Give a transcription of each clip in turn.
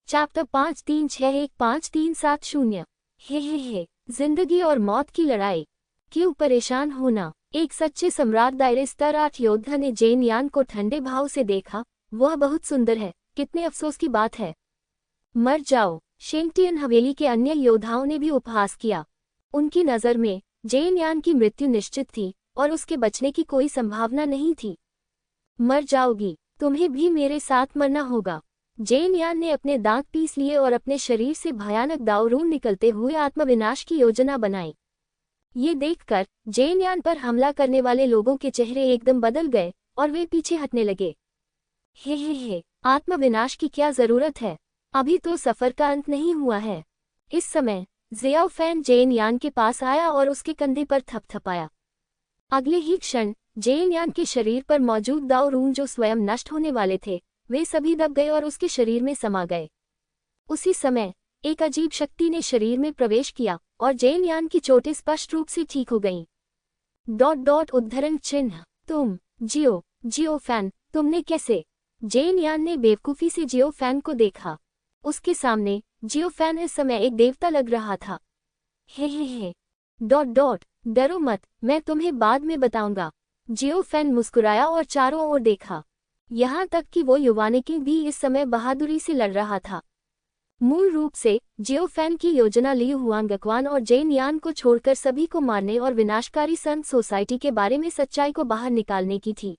Chapter 53615370। हे, जिंदगी और मौत की लड़ाई। क्यों परेशान होना। एक सच्चे सम्राट दायरे स्तर 8 योद्धा ने जेन यान को ठंडे भाव से देखा। वह बहुत सुंदर है, कितने अफसोस की बात है। मर जाओ। शेंगटियन हवेली के अन्य योद्धाओं ने भी उपहास किया। उनकी नज़र में जेन यान की मृत्यु निश्चित थी और उसके बचने की कोई संभावना नहीं थी। मर जाओगी, तुम्हें भी मेरे साथ मरना होगा। जेन यान ने अपने दांत पीस लिए और अपने शरीर से भयानक दारूण निकलते हुए आत्मविनाश की योजना बनाई। ये देखकर जेन यान पर हमला करने वाले लोगों के चेहरे एकदम बदल गए और वे पीछे हटने लगे। हे, आत्मविनाश की क्या जरूरत है, अभी तो सफर का अंत नहीं हुआ है। इस समय ज़ियाओ फैन जेन यान के पास आया और उसके कंधे पर थपथपाया। अगले ही क्षण जेन यान के शरीर पर मौजूद दारूण जो स्वयं नष्ट होने वाले थे, वे सभी दब गए और उसके शरीर में समा गए। उसी समय एक अजीब शक्ति ने शरीर में प्रवेश किया और जेन यान की चोटें स्पष्ट रूप से ठीक हो गईं। उद्धरण चिन्ह। तुम जियो फैन, तुमने कैसे। जेन यान ने बेवकूफ़ी से जियो फैन को देखा। उसके सामने जियो फैन इस समय एक देवता लग रहा था। हे, डरो मत, मैं तुम्हें बाद में बताऊंगा। जियो फैन मुस्कुराया और चारों ओर देखा। यहाँ तक कि वो युवानिकिंग भी इस समय बहादुरी से लड़ रहा था। मूल रूप से जियो फैन की योजना ली हुआंगक्वान और जेन यान को छोड़कर सभी को मारने और विनाशकारी संत सोसाइटी के बारे में सच्चाई को बाहर निकालने की थी।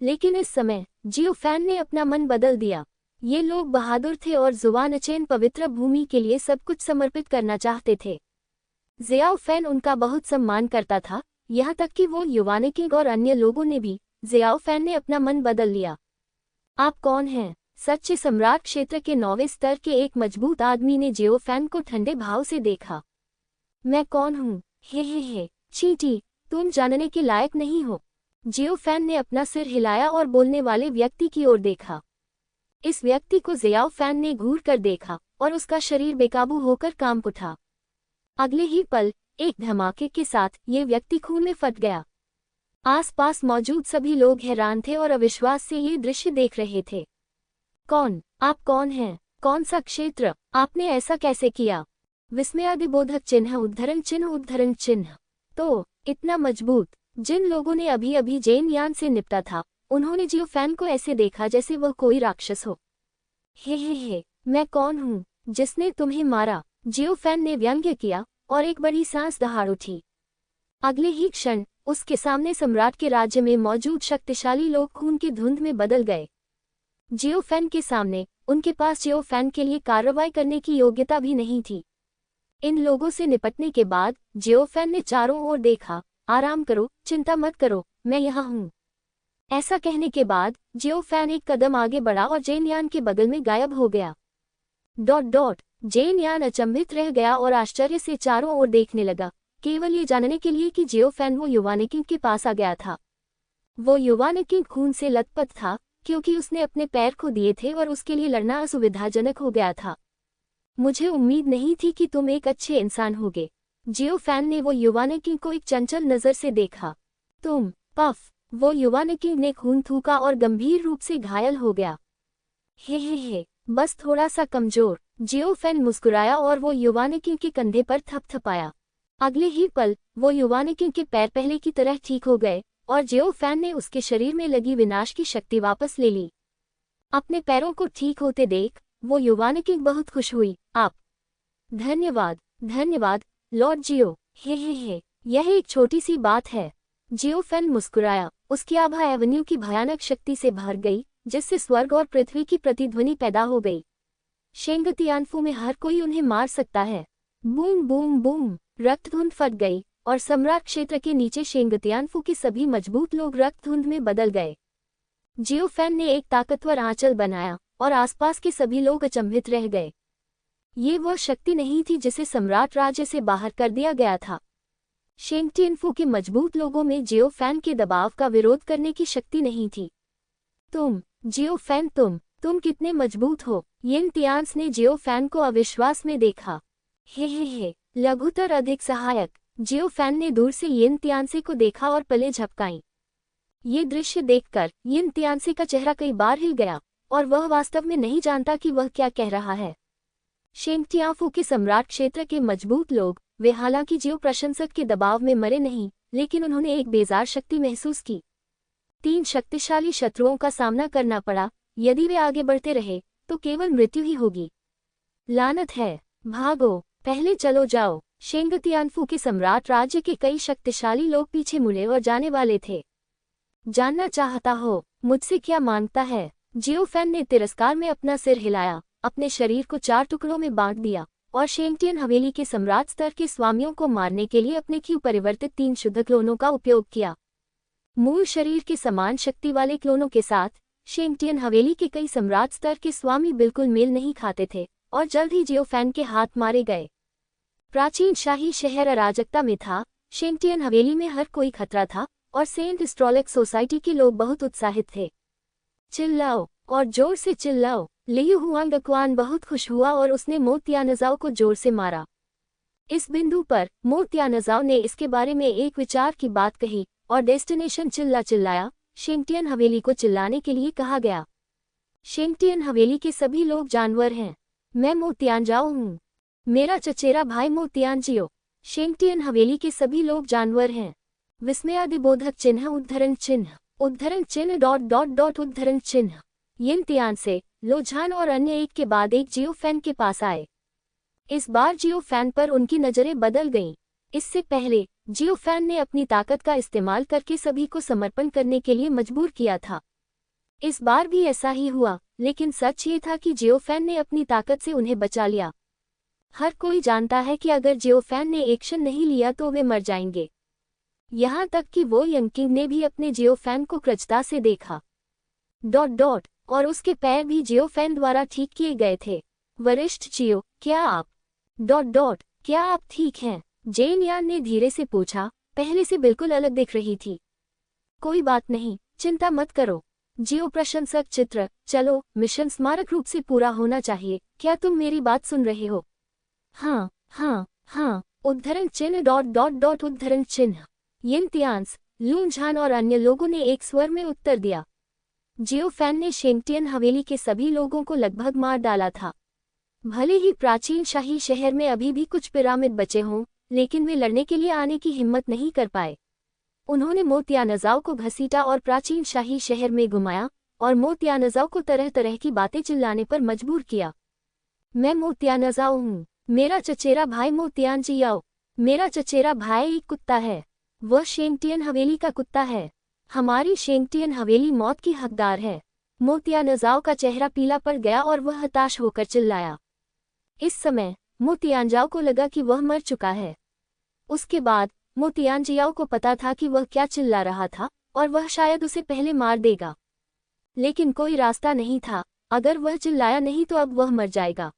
लेकिन इस समय जियो फैन ने अपना मन बदल दिया। ये लोग बहादुर थे और जुवानचेन पवित्र भूमि के लिए सब कुछ समर्पित करना चाहते थे। ज़ियाओ फैन उनका बहुत सम्मान करता था, यहाँ तक कि वो युवानिकिंग और अन्य लोगों ने भी। ज़ियाओ फैन ने अपना मन बदल लिया। आप कौन हैं। सच्चे सम्राट क्षेत्र के 9वें स्तर के एक मजबूत आदमी ने जियो फैन को ठंडे भाव से देखा। मैं कौन हूँ। हे, चींटी, तुम जानने के लायक नहीं हो। जियो फैन ने अपना सिर हिलाया और बोलने वाले व्यक्ति की ओर देखा। इस व्यक्ति को ज़ियाओ फैन ने घूर कर देखा और उसका शरीर बेकाबू होकर कांप उठा। अगले ही पल एक धमाके के साथ ये व्यक्ति खून में फट गया। आसपास मौजूद सभी लोग हैरान थे और अविश्वास से ये दृश्य देख रहे थे। आप कौन हैं। कौन सा क्षेत्र, आपने ऐसा कैसे किया। विस्मयादिबोधक चिन्ह उद्धरण चिन्ह। तो इतना मजबूत। जिन लोगों ने अभी अभी जेन यान से निपटा था, उन्होंने जियो फैन को ऐसे देखा जैसे वह कोई राक्षस हो। हे, मैं कौन हूँ जिसने तुम्हें मारा। जियो फैन ने व्यंग्य किया और एक बड़ी सांस दहाड़ उठी। अगले ही क्षण उसके सामने सम्राट के राज्य में मौजूद शक्तिशाली लोग खून की धुंध में बदल गए। जियो फैन के सामने उनके पास जियो फैन के लिए कार्रवाई करने की योग्यता भी नहीं थी। इन लोगों से निपटने के बाद जियो फैन ने चारों ओर देखा। आराम करो, चिंता मत करो, मैं यहाँ हूँ। ऐसा कहने के बाद जियो फैन एक कदम आगे बढ़ा और जेन यान के बगल में गायब हो गया। जेन यान अचंभित रह गया और आश्चर्य से चारों ओर देखने लगा, केवल ये जानने के लिए कि जियो फैन वो युवानिकिंग के पास आ गया था। वो युवानिकिंग खून से लथपथ था क्योंकि उसने अपने पैर खो दिए थे और उसके लिए लड़ना असुविधाजनक हो गया था। मुझे उम्मीद नहीं थी कि तुम एक अच्छे इंसान होगे। जियो फैन ने वो युवानिकिंग को एक चंचल नज़र से देखा। तुम पफ। वो युवानिकिंग ने खून थूका और गंभीर रूप से घायल हो गया। हे, बस थोड़ा सा कमजोर। जियो फैन मुस्कुराया और वो युवानिकिंग के कंधे पर थपथपाया। अगले ही पल वो युवानिकिंग के पैर पहले की तरह ठीक हो गए और जियो फैन ने उसके शरीर में लगी विनाश की शक्ति वापस ले ली। अपने पैरों को ठीक होते देख वो युवानिकिंग बहुत खुश हुई। आप धन्यवाद लॉर्ड जियो। हे, यह एक छोटी सी बात है। जियो फैन मुस्कुराया। उसकी आभा एवेन्यू की भयानक शक्ति से भर गई, जिससे स्वर्ग और पृथ्वी की प्रतिध्वनि पैदा हो गई। शेंगतियानफू में हर कोई उन्हें मार सकता है। बूम बूम बूम, रक्तधुंध फट गई और सम्राट क्षेत्र के नीचे शेंगतियानफू के सभी मजबूत लोग रक्तधुंध में बदल गए। जियो फैन ने एक ताकतवर आंचल बनाया और आसपास के सभी लोग अचंभित रह गए। ये वह शक्ति नहीं थी जिसे सम्राट राज्य से बाहर कर दिया गया था। शेंगटियनफू के मजबूत लोगों में जियो फैन के दबाव का विरोध करने की शक्ति नहीं थी। जियो फैन, तुम कितने मजबूत हो। यिन तियान्स ने जियो फैन को अविश्वास में देखा। हे, लघुतर अधिक सहायक। जियो फैन ने दूर से यिन तियान्से को देखा और पले झपकाईं। ये दृश्य देखकर यिन तियान्से का चेहरा कई बार हिल गया और वह वास्तव में नहीं जानता कि वह क्या कह रहा है। शेंग टियाफू के सम्राट क्षेत्र के मजबूत लोग, वे हालांकि जियो प्रशंसक के दबाव में मरे नहीं, लेकिन उन्होंने एक बेजार शक्ति महसूस की। 3 शक्तिशाली शत्रुओं का सामना करना पड़ा। यदि वे आगे बढ़ते रहे तो केवल मृत्यु ही होगी। लानत है, भागो, पहले चलो जाओ। शेंग टियानफू के सम्राट राज्य के कई शक्तिशाली लोग पीछे मुड़े और जाने वाले थे। जानना चाहता हो मुझसे क्या मांगता है? जियो फैन ने तिरस्कार में अपना सिर हिलाया, अपने शरीर को 4 टुकड़ों में बांट दिया और शेंगटियन हवेली के सम्राट स्तर के स्वामियों को मारने के लिए अपने क्यू परिवर्तित 3 शुद्ध क्लोनों का उपयोग किया। मूल शरीर के समान शक्ति वाले क्लोनों के साथ शेंगटियन हवेली के कई सम्राट स्तर के स्वामी बिल्कुल मेल नहीं खाते थे और जल्द ही जियो फैन के हाथ मारे गए। प्राचीन शाही शहर अराजकता में था। शेंगटियन हवेली में हर कोई खतरा था और सेंट स्ट्रॉलेक सोसाइटी के लोग बहुत उत्साहित थे। चिल्लाओ और जोर से चिल्लाओ। लियू हुआंगक्वान बहुत खुश हुआ और उसने मो तियानजाओ को जोर से मारा। इस बिंदु पर मो तियानजाओ ने इसके बारे में एक विचार की बात कही और डेस्टिनेशन चिल्लाया। शेंगटियन हवेली को चिल्लाने के लिए कहा गया। शेंगटियन हवेली के सभी लोग जानवर हैं। मैं मो तियानजाओ हूँ। मेरा चचेरा भाई मो तियानजियो। शेंगटियन हवेली के सभी लोग जानवर हैं। विस्मयादिबोधक चिन्ह उद्धरण चिन्ह उद्धरण चिन्ह ... उद्धरण चिन्ह। यिन तियान से लोझान और अन्य एक के बाद एक जियो फैन के पास आए। इस बार जियो फैन पर उनकी नजरें बदल गईं। इससे पहले जियो फैन ने अपनी ताकत का इस्तेमाल करके सभी को समर्पण करने के लिए मजबूर किया था। इस बार भी ऐसा ही हुआ, लेकिन सच ये था कि जियो फैन ने अपनी ताकत से उन्हें बचा लिया। हर कोई जानता है कि अगर जियो फैन ने एक्शन नहीं लिया तो वे मर जाएंगे। यहाँ तक कि वो यंगकिंग ने भी अपने जियो फैन को कृतज्ञता से देखा। ... और उसके पैर भी जियो फैन द्वारा ठीक किए गए थे। वरिष्ठ जियो, क्या आप ... क्या आप ठीक हैं? जेन यान ने धीरे से पूछा, पहले से बिल्कुल अलग दिख रही थी। कोई बात नहीं, चिंता मत करो। जियो प्रशंसक चित्र, चलो, मिशन स्मारक रूप से पूरा होना चाहिए। क्या तुम मेरी बात सुन रहे हो? हाँ, उद्धरण चिन्ह ... उद्धरण चिन्ह। यिन तियान्स, लूनझान और अन्य लोगों ने एक स्वर में उत्तर दिया। जियो फैन ने शेंगटियन हवेली के सभी लोगों को लगभग मार डाला था। भले ही प्राचीन शाही शहर में अभी भी कुछ पिरामिड बचे हों, लेकिन वे लड़ने के लिए आने की हिम्मत नहीं कर पाए। उन्होंने मो तियानजाओ को घसीटा और प्राचीन शाही शहर में घुमाया और मो तियानजाओ को तरह तरह की बातें चिल्लाने पर मजबूर किया। मैं मो तियानजाओ हूँ। मेरा चचेरा भाई मो तियानजियाओ। मेरा चचेरा भाई एक कुत्ता है। वह शेंगटियन हवेली का कुत्ता है। हमारी शेंगटियन हवेली मौत की हकदार है। मो तियानजाओ का चेहरा पीला पड़ गया और वह हताश होकर चिल्लाया। इस समय मो तियानजाओ को लगा कि वह मर चुका है। उसके बाद मो तियानजियाओ को पता था कि वह क्या चिल्ला रहा था और वह शायद उसे पहले मार देगा, लेकिन कोई रास्ता नहीं था। अगर वह चिल्लाया नहीं तो अब वह मर जाएगा।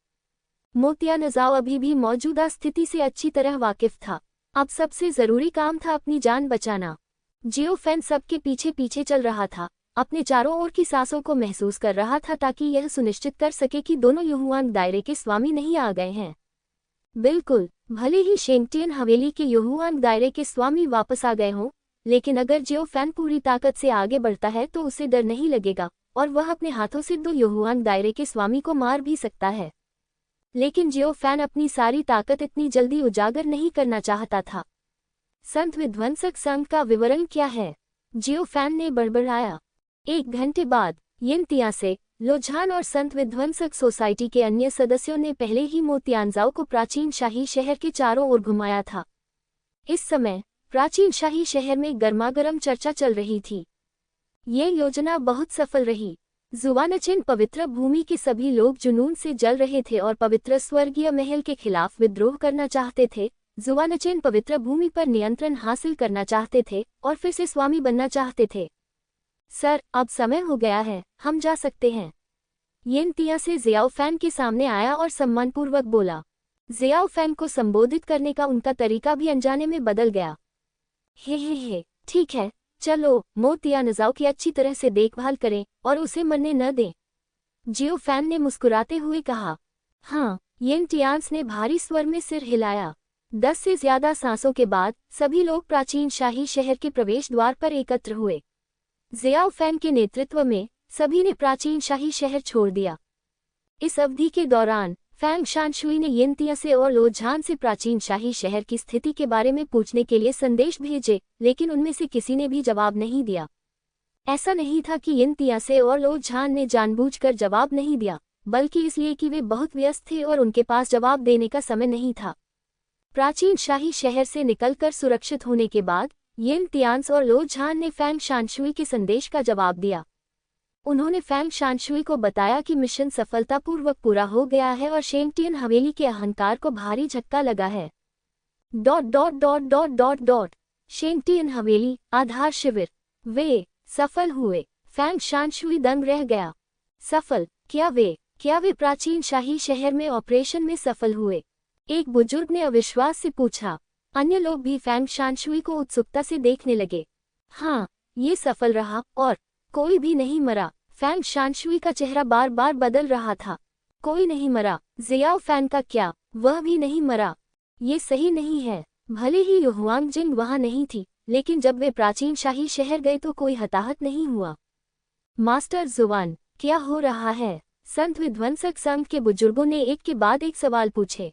मो तियानजाओ अभी भी मौजूदा स्थिति से अच्छी तरह वाकिफ था। अब सबसे जरूरी काम था अपनी जान बचाना। जियो फैन सबके पीछे पीछे चल रहा था, अपने चारों ओर की सांसों को महसूस कर रहा था ताकि यह सुनिश्चित कर सके कि दोनों युहुआंग दायरे के स्वामी नहीं आ गए हैं। बिल्कुल, भले ही शेंगटियन हवेली के युहुआंग दायरे के स्वामी वापस आ गए हों, लेकिन अगर जियो फैन पूरी ताकत से आगे बढ़ता है तो उसे डर नहीं लगेगा और वह अपने हाथों से 2 युहुआंग दायरे के स्वामी को मार भी सकता है। लेकिन जियो फैन अपनी सारी ताकत इतनी जल्दी उजागर नहीं करना चाहता था। संत विध्वंसक संघ का विवरण क्या है? जियो फैन ने बड़बड़ाया। 1 घंटे बाद यिन तियान से लोझान और संत विध्वंसक सोसाइटी के अन्य सदस्यों ने पहले ही मो तियानजाओ को प्राचीन शाही शहर के चारों ओर घुमाया था। इस समय प्राचीन शाही शहर में गर्मागर्म चर्चा चल रही थी। ये योजना बहुत सफल रही। जुवानचेन पवित्र भूमि के सभी लोग जुनून से जल रहे थे और पवित्र स्वर्गीय महल के खिलाफ विद्रोह करना चाहते थे। जुवानचेन पवित्र भूमि पर नियंत्रण हासिल करना चाहते थे और फिर से स्वामी बनना चाहते थे। सर, अब समय हो गया है, हम जा सकते हैं। यिन तियान से जियाओ फैन के सामने आया और सम्मानपूर्वक बोला। जियाओ फैन को संबोधित करने का उनका तरीका भी अनजाने में बदल गया। हे, ठीक है, चलो, मो तियानजाओ की अच्छी तरह से देखभाल करें और उसे मरने न दें। जियो फैन ने मुस्कुराते हुए कहा। हाँ, यिन तियान्स ने भारी स्वर में सिर हिलाया। 10 से ज्यादा सांसों के बाद सभी लोग प्राचीन शाही शहर के प्रवेश द्वार पर एकत्र हुए। जियाओ फैन के नेतृत्व में सभी ने प्राचीन शाही शहर छोड़ दिया। इस अवधि के दौरान फैंग शानशुई ने यिन से और लो झान से प्राचीन शाही शहर की स्थिति के बारे में पूछने के लिए संदेश भेजे, लेकिन उनमें से किसी ने भी जवाब नहीं दिया। ऐसा नहीं था कि यिन से और लो झान ने जानबूझकर जवाब नहीं दिया, बल्कि इसलिए कि वे बहुत व्यस्त थे और उनके पास जवाब देने का समय नहीं था। प्राचीन शाही शहर से निकलकर सुरक्षित होने के बाद यिन और लो झान ने फैंग शानशुई के संदेश का जवाब दिया। उन्होंने फैंग शानशुई को बताया कि मिशन सफलतापूर्वक पूरा हो गया है और शेंगटियन हवेली के अहंकार को भारी झटका लगा है। शेंगटियन हवेली आधार शिविर, वे सफल हुए। फैंग शानशुई दंग रह गया। सफल? क्या वे प्राचीन शाही शहर में ऑपरेशन में सफल हुए? एक बुजुर्ग ने अविश्वास से पूछा। अन्य लोग भी फैंग शानशुई को उत्सुकता से देखने लगे। हाँ, ये सफल रहा और कोई भी नहीं मरा। फैंग शानशुई का चेहरा बार बार बदल रहा था। कोई नहीं मरा। जियाओ फैन का क्या? वह भी नहीं मरा। ये सही नहीं है। भले ही युहुआंग जिंग वहां नहीं थी, लेकिन जब वे प्राचीन शाही शहर गए तो कोई हताहत नहीं हुआ। मास्टर जुवान, क्या हो रहा है? संत विध्वंसक संघ के बुजुर्गों ने एक के बाद एक सवाल पूछे।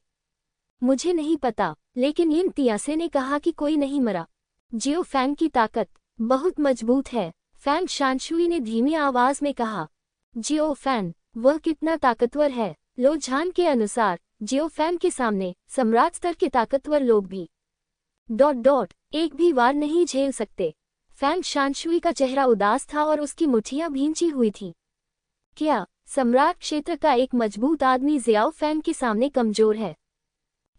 मुझे नहीं पता, लेकिन यिन ने कहा कि कोई नहीं मरा। जियो फैंग की ताकत बहुत मजबूत है, फैंग शानशुई ने धीमी आवाज में कहा। जियो फैन, वह कितना ताकतवर है? लो झान के अनुसार जियो फैन के सामने सम्राट स्तर के ताकतवर लोग भी एक भी वार नहीं झेल सकते। फैंग शानशुई का चेहरा उदास था और उसकी मुठ्ठियां भींची हुई थी। क्या सम्राट क्षेत्र का एक मजबूत आदमी जियाओ फैन के सामने कमजोर है?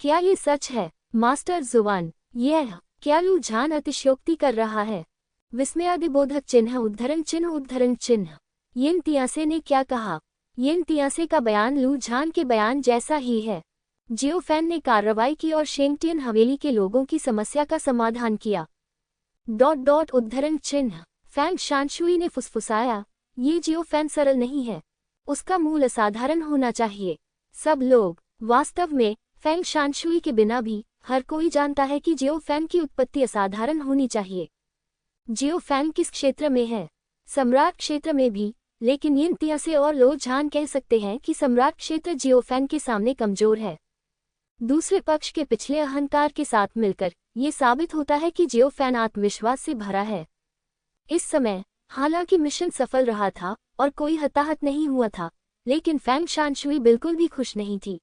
क्या ये सच है मास्टर जुवान? यह क्या लू झान अतिशयोक्ति कर रहा है? विस्मयादिबोधक चिन्ह उद्धरण चिन्ह। यिन ने क्या कहा? यिन का बयान लू झान के बयान जैसा ही है। जियो फैन ने कार्रवाई की और शेंगटियन हवेली के लोगों की समस्या का समाधान किया। उद्धरण चिन्ह। फैंग शानशुई ने फुसफुसाया, ये जियो फैन सरल नहीं है, उसका मूल असाधारण होना चाहिए। सब लोग, वास्तव में फैंग शानशुई के बिना भी, हर कोई जानता है कि जियो फैन की उत्पत्ति असाधारण होनी चाहिए। जियो फैन किस क्षेत्र में है? सम्राट क्षेत्र में भी, लेकिन यिन से और लो झान कह सकते हैं कि सम्राट क्षेत्र जियो फैन के सामने कमजोर है। दूसरे पक्ष के पिछले अहंकार के साथ मिलकर ये साबित होता है कि जियो फैन आत्मविश्वास से भरा है। इस समय हालांकि मिशन सफल रहा था और कोई हताहत नहीं हुआ था, लेकिन फैंग शानशुई बिल्कुल भी खुश नहीं थी।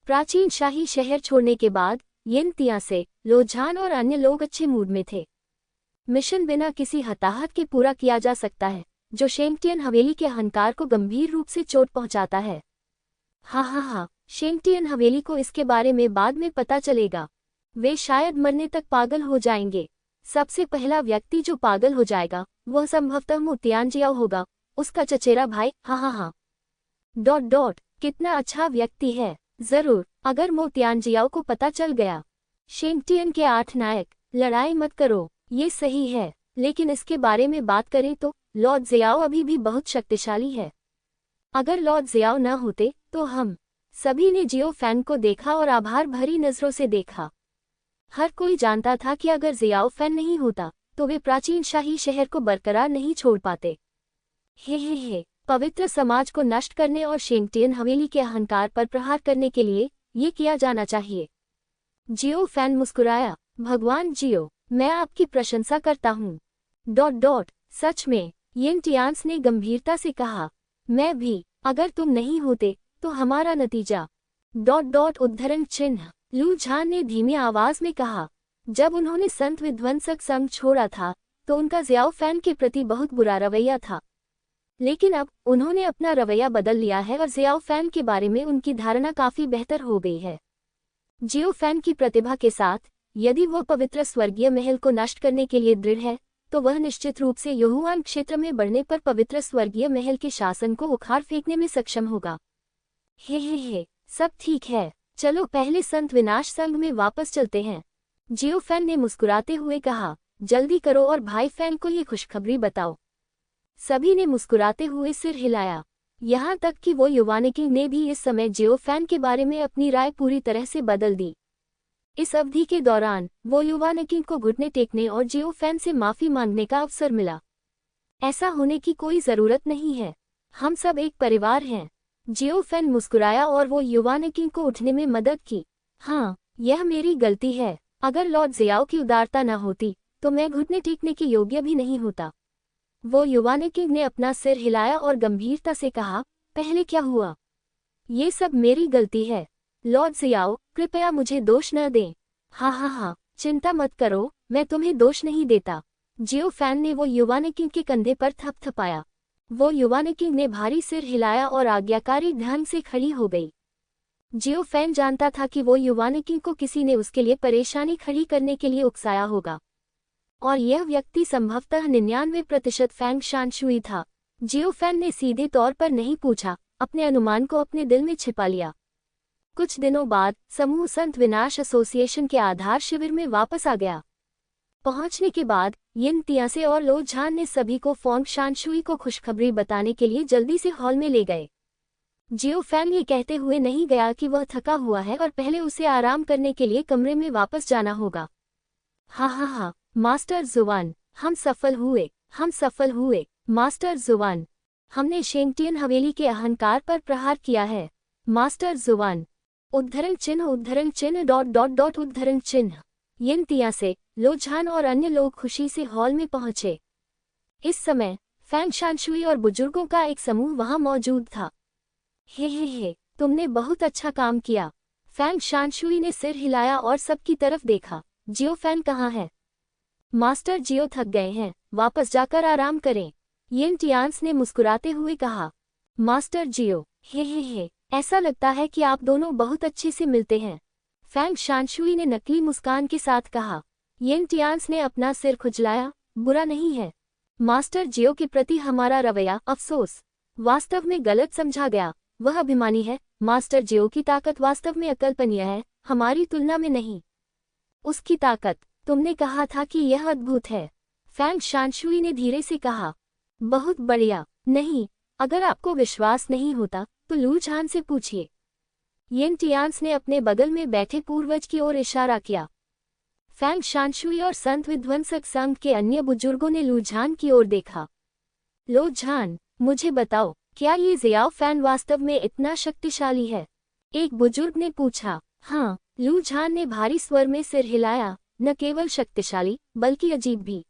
प्राचीन शाही शहर छोड़ने के बाद यिन से लो झान और अन्य लोग अच्छे मूड में थे। मिशन बिना किसी हताहत के पूरा किया जा सकता है, जो शेंगटियन हवेली के अहंकार को गंभीर रूप से चोट पहुंचाता है। हाँ, शेंगटियन हवेली को इसके बारे में बाद में पता चलेगा। वे शायद मरने तक पागल हो जाएंगे। सबसे पहला व्यक्ति जो पागल हो जाएगा वह संभवतः मो तियानजियाओ होगा, उसका चचेरा भाई। हाँ। कितना अच्छा व्यक्ति है। जरूर, अगर मो तियानजियाओ को पता चल गया। शेंगटियन के 8 नायक, लड़ाई मत करो, ये सही है, लेकिन इसके बारे में बात करें तो लॉर्ड जियाओ अभी भी बहुत शक्तिशाली है। अगर लॉर्ड जियाओ न होते तो हम सभी ने जियो फैन को देखा और आभार भरी नजरों से देखा। हर कोई जानता था कि अगर जियाओ फैन नहीं होता तो वे प्राचीन शाही शहर को बरकरार नहीं छोड़ पाते। हे, पवित्र समाज को नष्ट करने और शेंगटियन हवेली के अहंकार पर प्रहार करने के लिए ये किया जाना चाहिए। जियो फैन मुस्कुराया। भगवान जियो, मैं आपकी प्रशंसा करता हूँ। सच में, यिन ने गंभीरता से कहा। मैं भी, अगर तुम नहीं होते तो हमारा नतीजा। उद्धरण चिन्ह। लू झान ने धीमी आवाज में कहा। जब उन्होंने संत विध्वंसक संघ छोड़ा था तो उनका जियाओ फैन के प्रति बहुत बुरा रवैया था, लेकिन अब उन्होंने अपना रवैया बदल लिया है और जियाओ फैन के बारे में उनकी धारणा काफी बेहतर हो गई है। जियो फैन की प्रतिभा के साथ, यदि वह पवित्र स्वर्गीय महल को नष्ट करने के लिए दृढ़ है, तो वह निश्चित रूप से युहुआन क्षेत्र में बढ़ने पर पवित्र स्वर्गीय महल के शासन को उखाड़ फेंकने में सक्षम होगा। हे, सब ठीक है, चलो पहले संत विनाश संघ में वापस चलते हैं। जियो फैन ने मुस्कुराते हुए कहा। जल्दी करो और भाई फैन को ये खुशखबरी बताओ। सभी ने मुस्कुराते हुए सिर हिलाया, यहाँ तक कि वो युवानिकिंग ने भी इस समय जियो फैन के बारे में अपनी राय पूरी तरह से बदल दी। इस अवधि के दौरान वो युवानिकिंग को घुटने टेकने और जियो फैन से माफी मांगने का अवसर मिला। ऐसा होने की कोई जरूरत नहीं है, हम सब एक परिवार हैं। जियो फैन मुस्कुराया और वो युवान किंग को उठने में मदद की। हाँ, यह मेरी गलती है। अगर लॉर्ड जियाओ की उदारता न होती तो मैं घुटने टेकने के योग्य भी नहीं होता। वो युवान किंग ने अपना सिर हिलाया और गंभीरता से कहा, पहले क्या हुआ? ये सब मेरी गलती है। लॉर्ड जियाओ, कृपया मुझे दोष न दें। हाँ, चिंता मत करो, मैं तुम्हें दोष नहीं देता। जियो फैन ने वो युवान किंग के कंधे पर थपथपाया। वो युवान किंग ने भारी सिर हिलाया और आज्ञाकारी ढंग से खड़ी हो गई। जियो फैन जानता था कि वो युवान किंग को किसी ने उसके लिए परेशानी खड़ी करने के लिए उकसाया होगा, और यह व्यक्ति संभवतः 99% फैंग शानशुई था। जियो फैन ने सीधे तौर पर नहीं पूछा, अपने अनुमान को अपने दिल में छिपा लिया। कुछ दिनों बाद समूह संत विनाश एसोसिएशन के आधार शिविर में वापस आ गया। पहुंचने के बाद यिन तियासे और लो झान ने सभी को फोंग शानशुई को खुशखबरी बताने के लिए जल्दी से हॉल में ले गए। जियो फैन ये कहते हुए नहीं गया कि वह थका हुआ है और पहले उसे आराम करने के लिए कमरे में वापस जाना होगा। हाँ, मास्टर जुवान, हम सफल हुए। मास्टर जुवान, हमने शेंगटियन हवेली के अहंकार पर प्रहार किया है। मास्टर जुवान, उद्धरण चिन्ह उद्धरण चिन्ह। यिन तियासे, लो झान और अन्य लोग खुशी से हॉल में पहुंचे। इस समय फैंग शानशुई और बुजुर्गों का एक समूह वहां मौजूद था। हे, तुमने बहुत अच्छा काम किया। फैंग शानशुई ने सिर हिलाया और सबकी तरफ देखा। जियो फैन कहाँ है? मास्टर जियो थक गए हैं, वापस जाकर आराम करें। यिन टियांस ने मुस्कुराते हुए कहा। मास्टर जियो, हे, ऐसा लगता है कि आप दोनों बहुत अच्छे से मिलते हैं। फैंग शानशुई ने नकली मुस्कान के साथ कहा। यिन टियांस ने अपना सिर खुजलाया, बुरा नहीं है। मास्टर जियो के प्रति हमारा रवैया, अफसोस, वास्तव में गलत समझा गया। वह अभिमानी है। मास्टर जियो की ताकत वास्तव में अकल्पनीय है, हमारी तुलना में नहीं। उसकी ताकत, तुमने कहा था कि यह अद्भुत है। फैंग शानशुई ने धीरे से कहा। बहुत बढ़िया। नहीं, अगर आपको विश्वास नहीं होता तो लू झान से पूछिए। यिन टियांस ने अपने बगल में बैठे पूर्वज की ओर इशारा किया। फैंग शानशुई और संत विध्वंसक संघ के अन्य बुजुर्गों ने लू झान की ओर देखा। लो झान, मुझे बताओ, क्या ये जियाओ फैन वास्तव में इतना शक्तिशाली है? एक बुजुर्ग ने पूछा। हाँ, लू झान ने भारी स्वर में सिर हिलाया, न केवल शक्तिशाली बल्कि अजीब भी।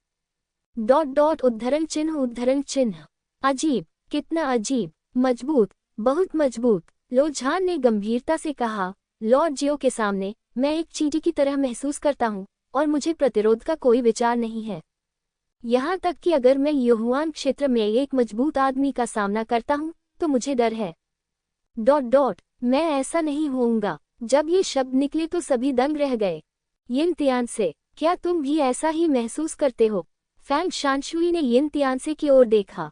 उद्धरण चिन्ह। अजीब, कितना अजीब? मजबूत, बहुत मजबूत। लो झान ने गंभीरता से कहा। लॉर्ड जियो के सामने मैं एक चींटी की तरह महसूस करता हूँ और मुझे प्रतिरोध का कोई विचार नहीं है। यहाँ तक कि अगर मैं युहुआन क्षेत्र में एक मजबूत आदमी का सामना करता हूँ तो मुझे डर है। मैं ऐसा नहीं होऊंगा। जब ये शब्द निकले तो सभी दंग रह गए। यिन तियांसे, क्या तुम भी ऐसा ही महसूस करते हो? फैंग शानशुई ने यिन तियांसे की ओर देखा।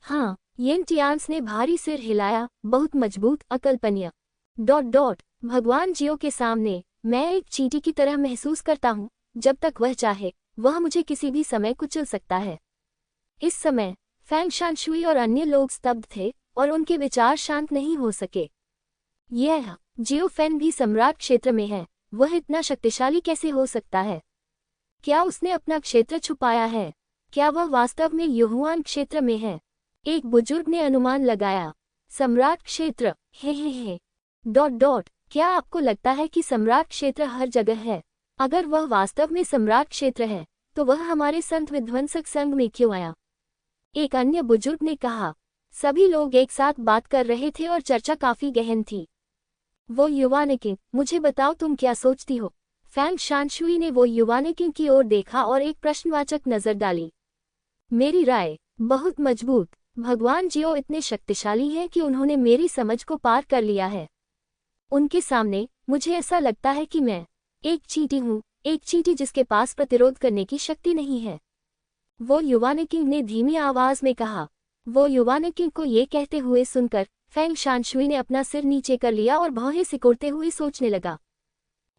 हाँ, यिन तियांस ने भारी सिर हिलाया, बहुत मजबूत, अकल्पनीय। भगवान जियो के सामने मैं एक चींटी की तरह महसूस करता हूँ। जब तक वह चाहे वह मुझे किसी भी समय कुचल सकता है। इस समय फैंग शानशुई और अन्य लोग स्तब्ध थे और उनके विचार शांत नहीं हो सके। यह जियो फैन भी सम्राट क्षेत्र में है, वह इतना शक्तिशाली कैसे हो सकता है? क्या उसने अपना क्षेत्र छुपाया है? क्या वह वास्तव में युहुआन क्षेत्र में है? एक बुजुर्ग ने अनुमान लगाया। सम्राट क्षेत्र, हे। क्या आपको लगता है कि सम्राट क्षेत्र हर जगह है? अगर वह वास्तव में सम्राट क्षेत्र है तो वह हमारे संत विध्वंसक संघ में क्यों आया? एक अन्य बुजुर्ग ने कहा। सभी लोग एक साथ बात कर रहे थे और चर्चा काफी गहन थी। वो युवानिकिंग, मुझे बताओ तुम क्या सोचती हो? फैंग शानशुई ने वो युवानिकिंग की ओर देखा और एक प्रश्नवाचक नजर डाली। मेरी राय, बहुत मजबूत। भगवान जियो इतने शक्तिशाली हैं कि उन्होंने मेरी समझ को पार कर लिया है। उनके सामने मुझे ऐसा लगता है कि मैं एक चींटी हूँ, एक चींटी जिसके पास प्रतिरोध करने की शक्ति नहीं है। वो युवानिकिंग ने धीमी आवाज में कहा। वो युवानिकिंग को ये कहते हुए सुनकर फैंग शानशुई ने अपना सिर नीचे कर लिया और भौहें सिकोड़ते हुए सोचने लगा।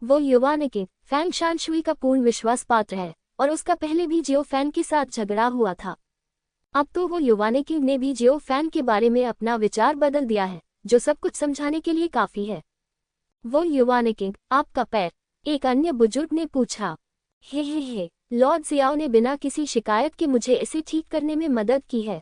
वो युवानिकिंग फैंग शानशुई का पूर्ण विश्वास पात्र है और उसका पहले भी जियो फैन के साथ झगड़ा हुआ था। अब तो वो युवानिकिंग ने भी जियो फैन के बारे में अपना विचार बदल दिया है, जो सब कुछ समझाने के लिए काफी है। वो युवानिकिंग, आपका पैर? एक अन्य बुजुर्ग ने पूछा। हे, लॉर्ड जियाओ ने बिना किसी शिकायत के मुझे इसे ठीक करने में मदद की है,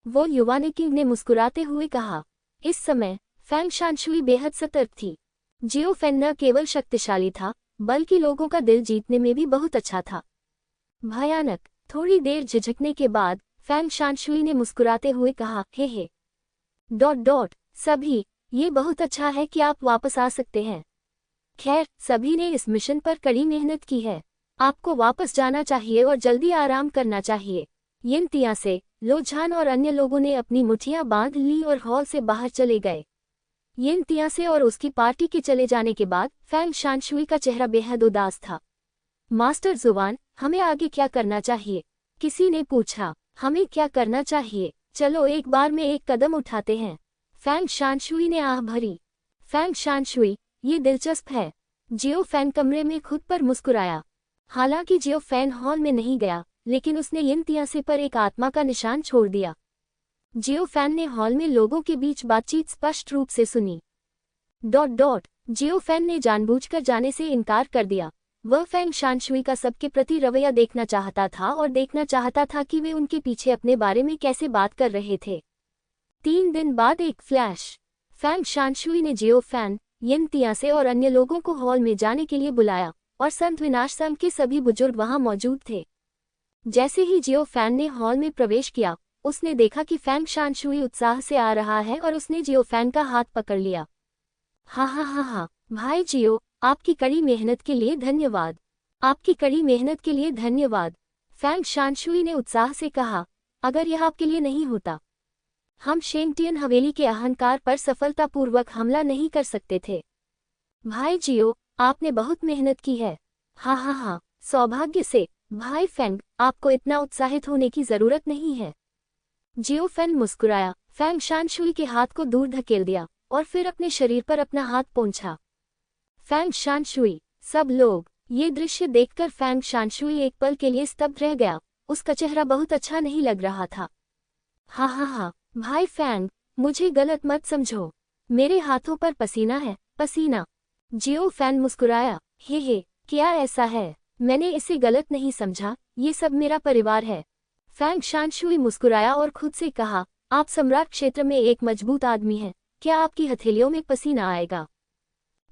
वो युवानिकिंग ने मुस्कुराते हुए कहा। इस समय फैंग शानशुई बेहद सतर्क थी। जियो फेन न केवल शक्तिशाली था, बल्कि लोगों का दिल जीतने में भी बहुत अच्छा था। भयानक। थोड़ी देर झिझकने के बाद फैंग शानशुई ने मुस्कुराते हुए कहा, हे। सभी, ये बहुत अच्छा है कि आप वापस आ सकते हैं। खैर, सभी ने इस मिशन पर कड़ी मेहनत की है। आपको वापस जाना चाहिए और जल्दी आराम करना चाहिए। यिन तिया से, लो झान और अन्य लोगों ने अपनी मुट्ठियां बांध ली और हॉल से बाहर चले गए। यिन तिया से और उसकी पार्टी के चले जाने के बाद फैंग शानशुई का चेहरा बेहद उदास था। मास्टर जुवान, हमें आगे क्या करना चाहिए? किसी ने पूछा। हमें क्या करना चाहिए? चलो एक बार में एक कदम उठाते हैं। फैंग शानशुई ने आह भरी। फैंग शानशुई, ये दिलचस्प है। जियो फैन कमरे में खुद पर मुस्कुराया। हालांकि जियो फैन हॉल में नहीं गया, लेकिन उसने यिन तिया से पर एक आत्मा का निशान छोड़ दिया। जियो फैन ने हॉल में लोगों के बीच बातचीत स्पष्ट रूप से सुनी। जियो फैन ने जानबूझकर जाने से इनकार कर दिया। वह फैंग शानशुई का सबके प्रति रवैया देखना चाहता था और देखना चाहता था कि वे उनके पीछे अपने बारे में कैसे बात कर रहे थे। 3 दिन बाद एक फ्लैश। फैंग शानशुई ने जियो फैन, यिन तिया से और अन्य लोगों को हॉल में जाने के लिए बुलाया और संत विनाशसम के सभी बुजुर्ग वहां मौजूद थे। जैसे ही जियो फैन ने हॉल में प्रवेश किया, उसने देखा कि फैंग शानशुई उत्साह से आ रहा है और उसने जियो फैन का हाथ पकड़ लिया। हा, भाई जियो, आपकी कड़ी मेहनत के लिए धन्यवाद। आपकी कड़ी मेहनत के लिए धन्यवाद। फैंग शानशुई ने उत्साह से कहा, अगर यह आपके लिए नहीं होता, हम शेंगटियन हवेली के अहंकार पर सफलतापूर्वक हमला नहीं कर सकते थे। भाई जियो, आपने बहुत मेहनत की है। हा, सौभाग्य से। भाई फैंग, आपको इतना उत्साहित होने की जरूरत नहीं है। जियो फैन मुस्कुराया, फैंग शानशुई के हाथ को दूर धकेल दिया और फिर अपने शरीर पर अपना हाथ पोंछा। फैंग शानशुई, सब लोग। ये दृश्य देखकर फैंग शानशुई एक पल के लिए स्तब्ध रह गया। उसका चेहरा बहुत अच्छा नहीं लग रहा था। हा, भाई फैंग, मुझे गलत मत समझो। मेरे हाथों पर पसीना है, पसीना। जियो फैन मुस्कुराया, हे, क्या ऐसा है? मैंने इसे गलत नहीं समझा, ये सब मेरा परिवार है। फैंग शानशुई मुस्कुराया और खुद से कहा, आप सम्राट क्षेत्र में एक मजबूत आदमी हैं, क्या आपकी हथेलियों में पसीना आएगा?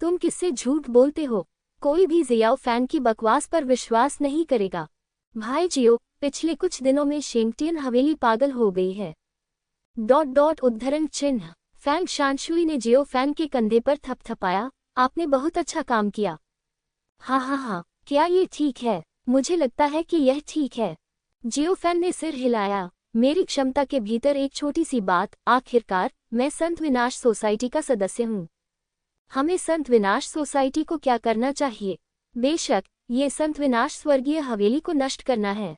तुम किससे झूठ बोलते हो? कोई भी जियाओ फैन की बकवास पर विश्वास नहीं करेगा। भाई जियो, पिछले कुछ दिनों में शेंगटियन हवेली पागल हो गई है। उद्धरण चिन्ह। फैंग शानशुई ने जियो फैन के कंधे पर थपथपाया, आपने बहुत अच्छा काम किया। हा, क्या ये ठीक है? मुझे लगता है कि यह ठीक है। जियो फैन ने सिर हिलाया, मेरी क्षमता के भीतर एक छोटी सी बात, आखिरकार मैं संत विनाश सोसाइटी का सदस्य हूँ। हमें संत विनाश सोसाइटी को क्या करना चाहिए? बेशक, ये संत विनाश स्वर्गीय हवेली को नष्ट करना है।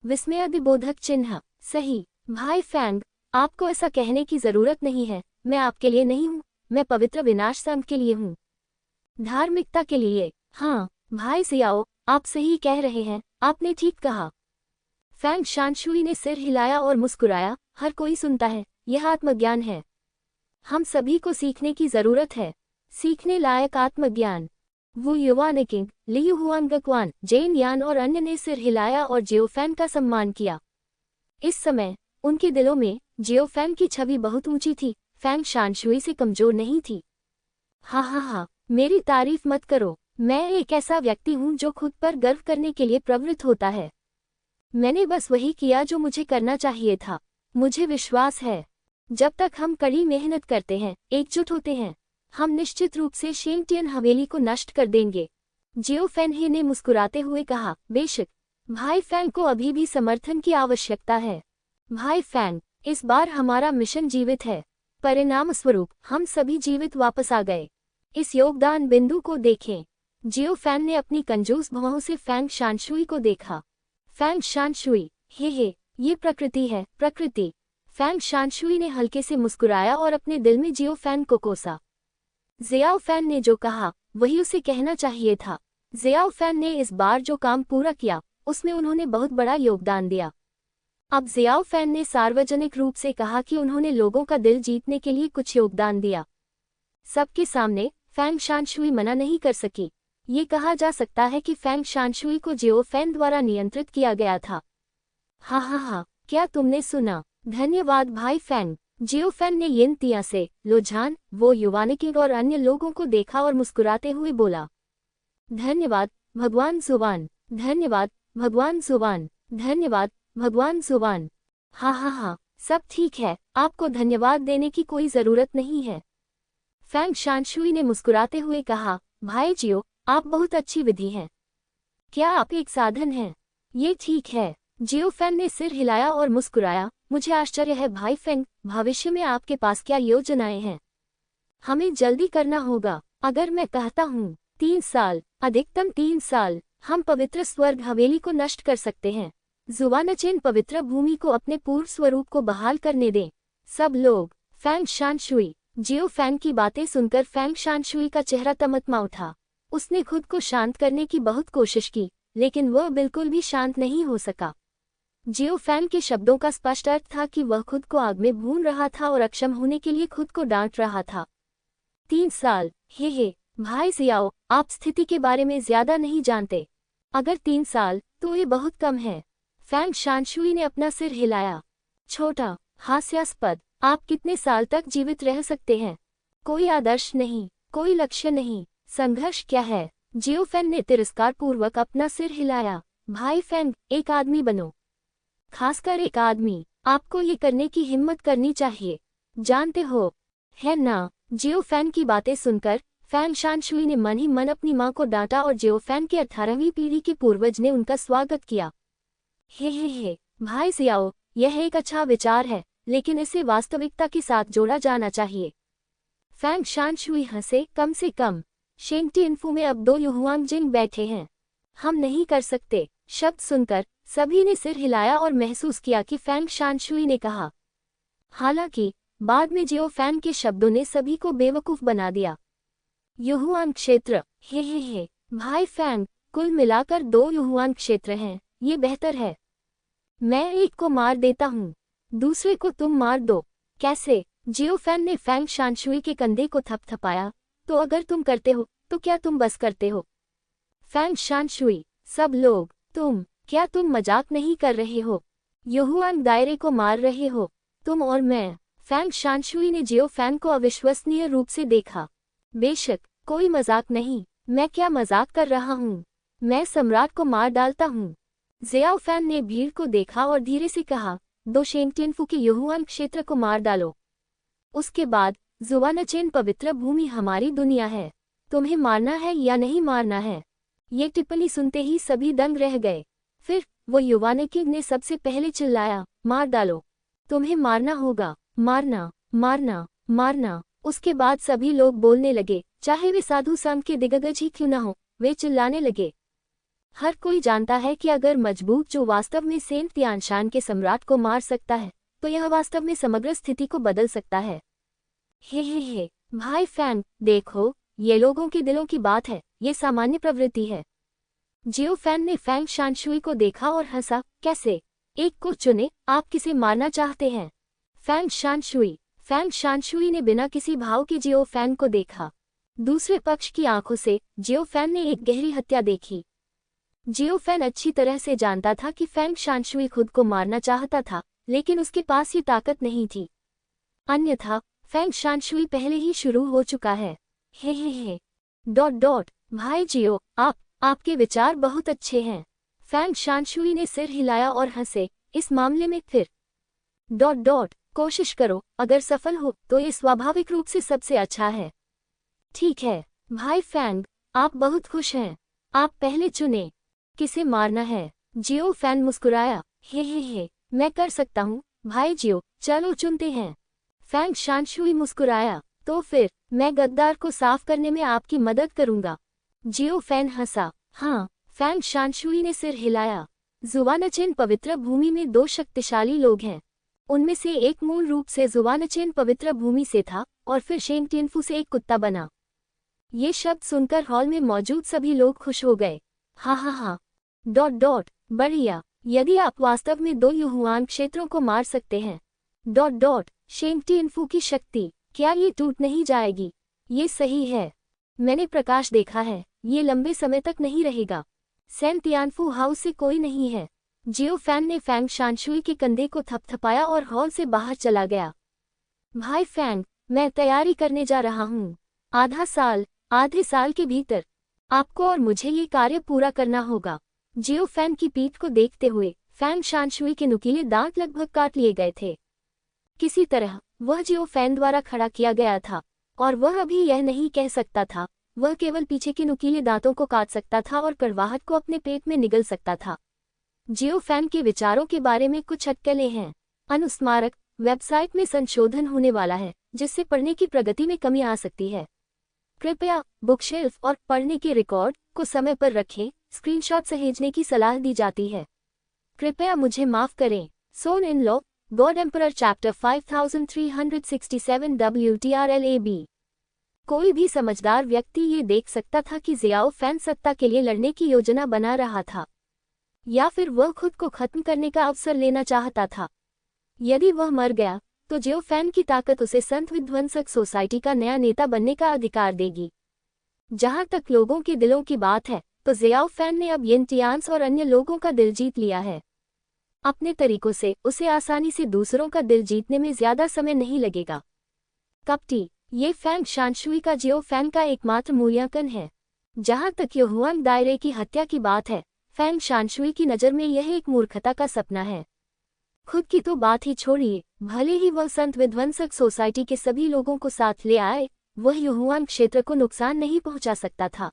विस्मयादिबोधक चिन्ह। सही। भाई फैंग, आपको ऐसा कहने की जरूरत नहीं है। मैं आपके लिए नहीं हूँ, मैं पवित्र विनाश संघ के लिए हूँ। धार्मिकता के लिए। हाँ, भाई जियाओ, आप सही कह रहे हैं, आपने ठीक कहा। फैंग शानशुई ने सिर हिलाया और मुस्कुराया, हर कोई सुनता है, यह आत्मज्ञान है। हम सभी को सीखने की जरूरत है। सीखने लायक आत्मज्ञान। वू युवानिकिंग, लियू हुआंगक्वान, जेन यान और अन्य ने सिर हिलाया और जियो फैन का सम्मान किया। इस समय उनके दिलों में जियो फैन की छवि बहुत ऊंची थी, फैंग शानशुई से कमजोर नहीं थी। हा, मेरी तारीफ मत करो। मैं एक ऐसा व्यक्ति हूँ जो खुद पर गर्व करने के लिए प्रवृत्त होता है। मैंने बस वही किया जो मुझे करना चाहिए था। मुझे विश्वास है, जब तक हम कड़ी मेहनत करते हैं, एकजुट होते हैं, हम निश्चित रूप से शेंगटियन हवेली को नष्ट कर देंगे। जियो फैन ने मुस्कुराते हुए कहा, बेशक। भाई फैंग को अभी भी समर्थन की आवश्यकता है। भाई फैंग, इस बार हमारा मिशन जीवित है। परिणाम स्वरूप हम सभी जीवित वापस आ गए। इस योगदान बिंदु को देखें। जियो फैन ने अपनी कंजूस भौहों से फैंग शानशुई को देखा। फैंग शानशुई, हे, ये प्रकृति है, प्रकृति। फैंग शानशुई ने हल्के से मुस्कुराया और अपने दिल में जियो फैन को कोसा। जियाओ फैन ने जो कहा, वही उसे कहना चाहिए था। जियाओ फैन ने इस बार जो काम पूरा किया, उसमें उन्होंने बहुत बड़ा योगदान दिया। अब जियाओ फैन ने सार्वजनिक रूप से कहा कि उन्होंने लोगों का दिल जीतने के लिए कुछ योगदान दिया। सबके सामने फैंग शानशुई मना नहीं कर सकी। ये कहा जा सकता है कि फैंग शानशुई को जियो फैन द्वारा नियंत्रित किया गया था। हा, क्या तुमने सुना? धन्यवाद भाई फैंग। जियो फैन ने यिन तिया से, लोझान, वो युवानिकिंग और अन्य लोगों को देखा और मुस्कुराते हुए बोला, धन्यवाद भगवान जुबान, धन्यवाद भगवान जुबान, धन्यवाद भगवान जुबान। हा, सब ठीक है, आपको धन्यवाद देने की कोई जरूरत नहीं है। फैंग शानशुई ने मुस्कुराते हुए कहा, भाई जियो, आप बहुत अच्छी विधि हैं। क्या आप एक साधन हैं? ये ठीक है। जियो फैन ने सिर हिलाया और मुस्कुराया, मुझे आश्चर्य है भाई फैंग, भविष्य में आपके पास क्या योजनाएं हैं? हमें जल्दी करना होगा। अगर मैं कहता हूँ 3 साल, अधिकतम 3 साल, हम पवित्र स्वर्ग हवेली को नष्ट कर सकते हैं। जुबानचेन पवित्र भूमि को अपने पूर्व स्वरूप को बहाल करने दें। सब लोग। फैंग शानशुई। जियो फैंग की बातें सुनकर फैंग शानशुई का चेहरा तमतमा उठा। उसने खुद को शांत करने की बहुत कोशिश की, लेकिन वह बिल्कुल भी शांत नहीं हो सका। जियो फैन के शब्दों का स्पष्ट अर्थ था कि वह खुद को आग में भून रहा था और अक्षम होने के लिए खुद को डांट रहा था। 3 साल, हे भाई जियाओ, आप स्थिति के बारे में ज्यादा नहीं जानते। अगर 3 साल, तो ये बहुत कम है। फैंग शानशुई ने अपना सिर हिलाया। छोटा, हास्यास्पद, आप कितने साल तक जीवित रह सकते हैं? कोई आदर्श नहीं, कोई लक्ष्य नहीं, संघर्ष क्या है? जियो फैन ने तिरस्कारपूर्वक अपना सिर हिलाया। भाई फैंग, एक आदमी बनो। खासकर एक आदमी। आपको ये करने की हिम्मत करनी चाहिए, जानते हो, है ना? जियो फैन की बातें सुनकर फैंग शानशुई ने मन ही मन अपनी मां को डांटा और जियो फैन के 18वीं पीढ़ी के पूर्वज ने उनका स्वागत किया। हे भाई जियाओ, यह एक अच्छा विचार है, लेकिन इसे वास्तविकता के साथ जोड़ा जाना चाहिए। फैंग शानशुई हंसे, कम से कम शेंगटियनफू में अब 2 युहुआंगजिंग बैठे हैं। हम नहीं कर सकते। शब्द सुनकर सभी ने सिर हिलाया और महसूस किया कि फैंग शानशुई ने कहा। हालांकि बाद में जियो फैन के शब्दों ने सभी को बेवकूफ बना दिया। युहुआंग क्षेत्र, हे भाई फैंग, कुल मिलाकर 2 युहुआंग क्षेत्र हैं, ये बेहतर है। मैं एक को मार देता हूँ, दूसरे को तुम मार दो। कैसे? जियो फैन ने फैंग शानशुई के कंधे को थपथपाया। तो अगर तुम करते हो, तो क्या तुम बस करते हो? फैंग शानशुई, सब लोग, क्या तुम मजाक नहीं कर रहे हो? युहुआंग दायरे को मार रहे हो, तुम और मैं। फैंग शानशुई ने जियो फैन को अविश्वसनीय रूप से देखा। बेशक, कोई मजाक नहीं, मैं क्या मजाक कर रहा हूँ? मैं सम्राट को मार डालता हूँ। जियाओ फैन ने भीड़ को देखा और धीरे से कहा, 2 शेंगटियनफू के युहुआंग क्षेत्र को मार डालो। उसके बाद, जुबानचेन पवित्र भूमि हमारी दुनिया है। तुम्हें मारना है या नहीं मारना है? ये टिप्पणी सुनते ही सभी दंग रह गए। फिर वो युवानिकिंग ने सबसे पहले चिल्लाया, मार डालो। तुम्हें मारना होगा, मारना, मारना, मारना। उसके बाद सभी लोग बोलने लगे, चाहे वे साधु संत के दिग्गज ही क्यों न हो, वे चिल्लाने लगे। हर कोई जानता है कि अगर मजबूत जो वास्तव में सेन तियानशान के सम्राट को मार सकता है, तो यह वास्तव में समग्र स्थिति को बदल सकता है। हे भाई फैंग, देखो, ये लोगों के दिलों की बात है, ये सामान्य प्रवृत्ति है। जियो फैन ने फैंग शानशुई को देखा और हंसा, कैसे? एक को चुने, आप किसे मारना चाहते हैं? फैंग शानशुई ने बिना किसी भाव के जियो फैन को देखा। दूसरे पक्ष की आंखों से जियो फैन ने एक गहरी हत्या देखी। जियो फैन अच्छी तरह से जानता था कि फैंग शानशुई खुद को मारना चाहता था, लेकिन उसके पास ये ताकत नहीं थी। अन्यथा फैंग शानशुई पहले ही शुरू हो चुका है। हे भाई जियो, आपके विचार बहुत अच्छे हैं। फैंग शानशुई ने सिर हिलाया और हंसे, इस मामले में फिर कोशिश करो, अगर सफल हो तो ये स्वाभाविक रूप से सबसे अच्छा है। ठीक है भाई फैंग, आप बहुत खुश हैं। आप पहले चुने, किसे मारना है? जियो फैन मुस्कुराया, हे मैं कर सकता हूँ भाई जियो, चलो चुनते हैं। फैंग शानशुई मुस्कुराया, तो फिर मैं गद्दार को साफ करने में आपकी मदद करूंगा। जियो फैन हंसा। हाँ, फैंग शानशुई ने सिर हिलाया। जुबानचेन पवित्र भूमि में 2 शक्तिशाली लोग हैं। उनमें से एक मूल रूप से जुबानचेन पवित्र भूमि से था और फिर शेंगटियनफू से एक कुत्ता बना। ये शब्द सुनकर हॉल में मौजूद सभी लोग खुश हो गए। हा, बढ़िया, यदि आप वास्तव में 2 युहुआन क्षेत्रों को मार सकते हैं। शेंगटियनफू की शक्ति, क्या ये टूट नहीं जाएगी? ये सही है। मैंने प्रकाश देखा है, ये लंबे समय तक नहीं रहेगा। सेंट तियानफू हाउस से कोई नहीं है। जियो फैन ने फैंग शानशुई के कंधे को थपथपाया और हॉल से बाहर चला गया। भाई फैंग, मैं तैयारी करने जा रहा हूँ। आधे साल के भीतर आपको और मुझे ये कार्य पूरा करना होगा। जियो फैन की पीठ को देखते हुए फैंग शानशुई के नुकीले दांत लगभग काट लिए गए थे। किसी तरह वह जियो फैन द्वारा खड़ा किया गया था और वह अभी यह नहीं कह सकता था। वह केवल पीछे के नुकीले दांतों को काट सकता था और कड़वाहट को अपने पेट में निगल सकता था। जियो फैन के विचारों के बारे में कुछ अटकलें हैं। अनुस्मारक वेबसाइट में संशोधन होने वाला है, जिससे पढ़ने की प्रगति में कमी आ सकती है। कृपया बुकशेल्फ और पढ़ने के रिकॉर्ड को समय पर रखें। स्क्रीनशॉट सहेजने की सलाह दी जाती है। कृपया मुझे माफ करें। Son in law god emperor chapter 5367 WTRLAB। कोई भी समझदार व्यक्ति ये देख सकता था कि जियाओ फैन सत्ता के लिए लड़ने की योजना बना रहा था, या फिर वह खुद को खत्म करने का अवसर लेना चाहता था। यदि वह मर गया तो जियो फैन की ताकत उसे संत विध्वंसक सोसाइटी का नया नेता बनने का अधिकार देगी। जहां तक लोगों के दिलों की बात है, तो जियाओ फैन ने अब यिन टियान्स और अन्य लोगों का दिल जीत लिया है। अपने तरीकों से उसे आसानी से दूसरों का दिल जीतने में ज्यादा समय नहीं लगेगा। कपटी, ये फैंग शानशुई का जियो फैन का एकमात्र मूल्यांकन है। जहां तक युहुआंग दायरे की हत्या की बात है, फैंग शानशुई की नज़र में यह एक मूर्खता का सपना है। खुद की तो बात ही छोड़िए, भले ही वह संत विध्वंसक सोसाइटी के सभी लोगों को साथ ले आए, वह युहुआंग क्षेत्र को नुकसान नहीं पहुंचा सकता था।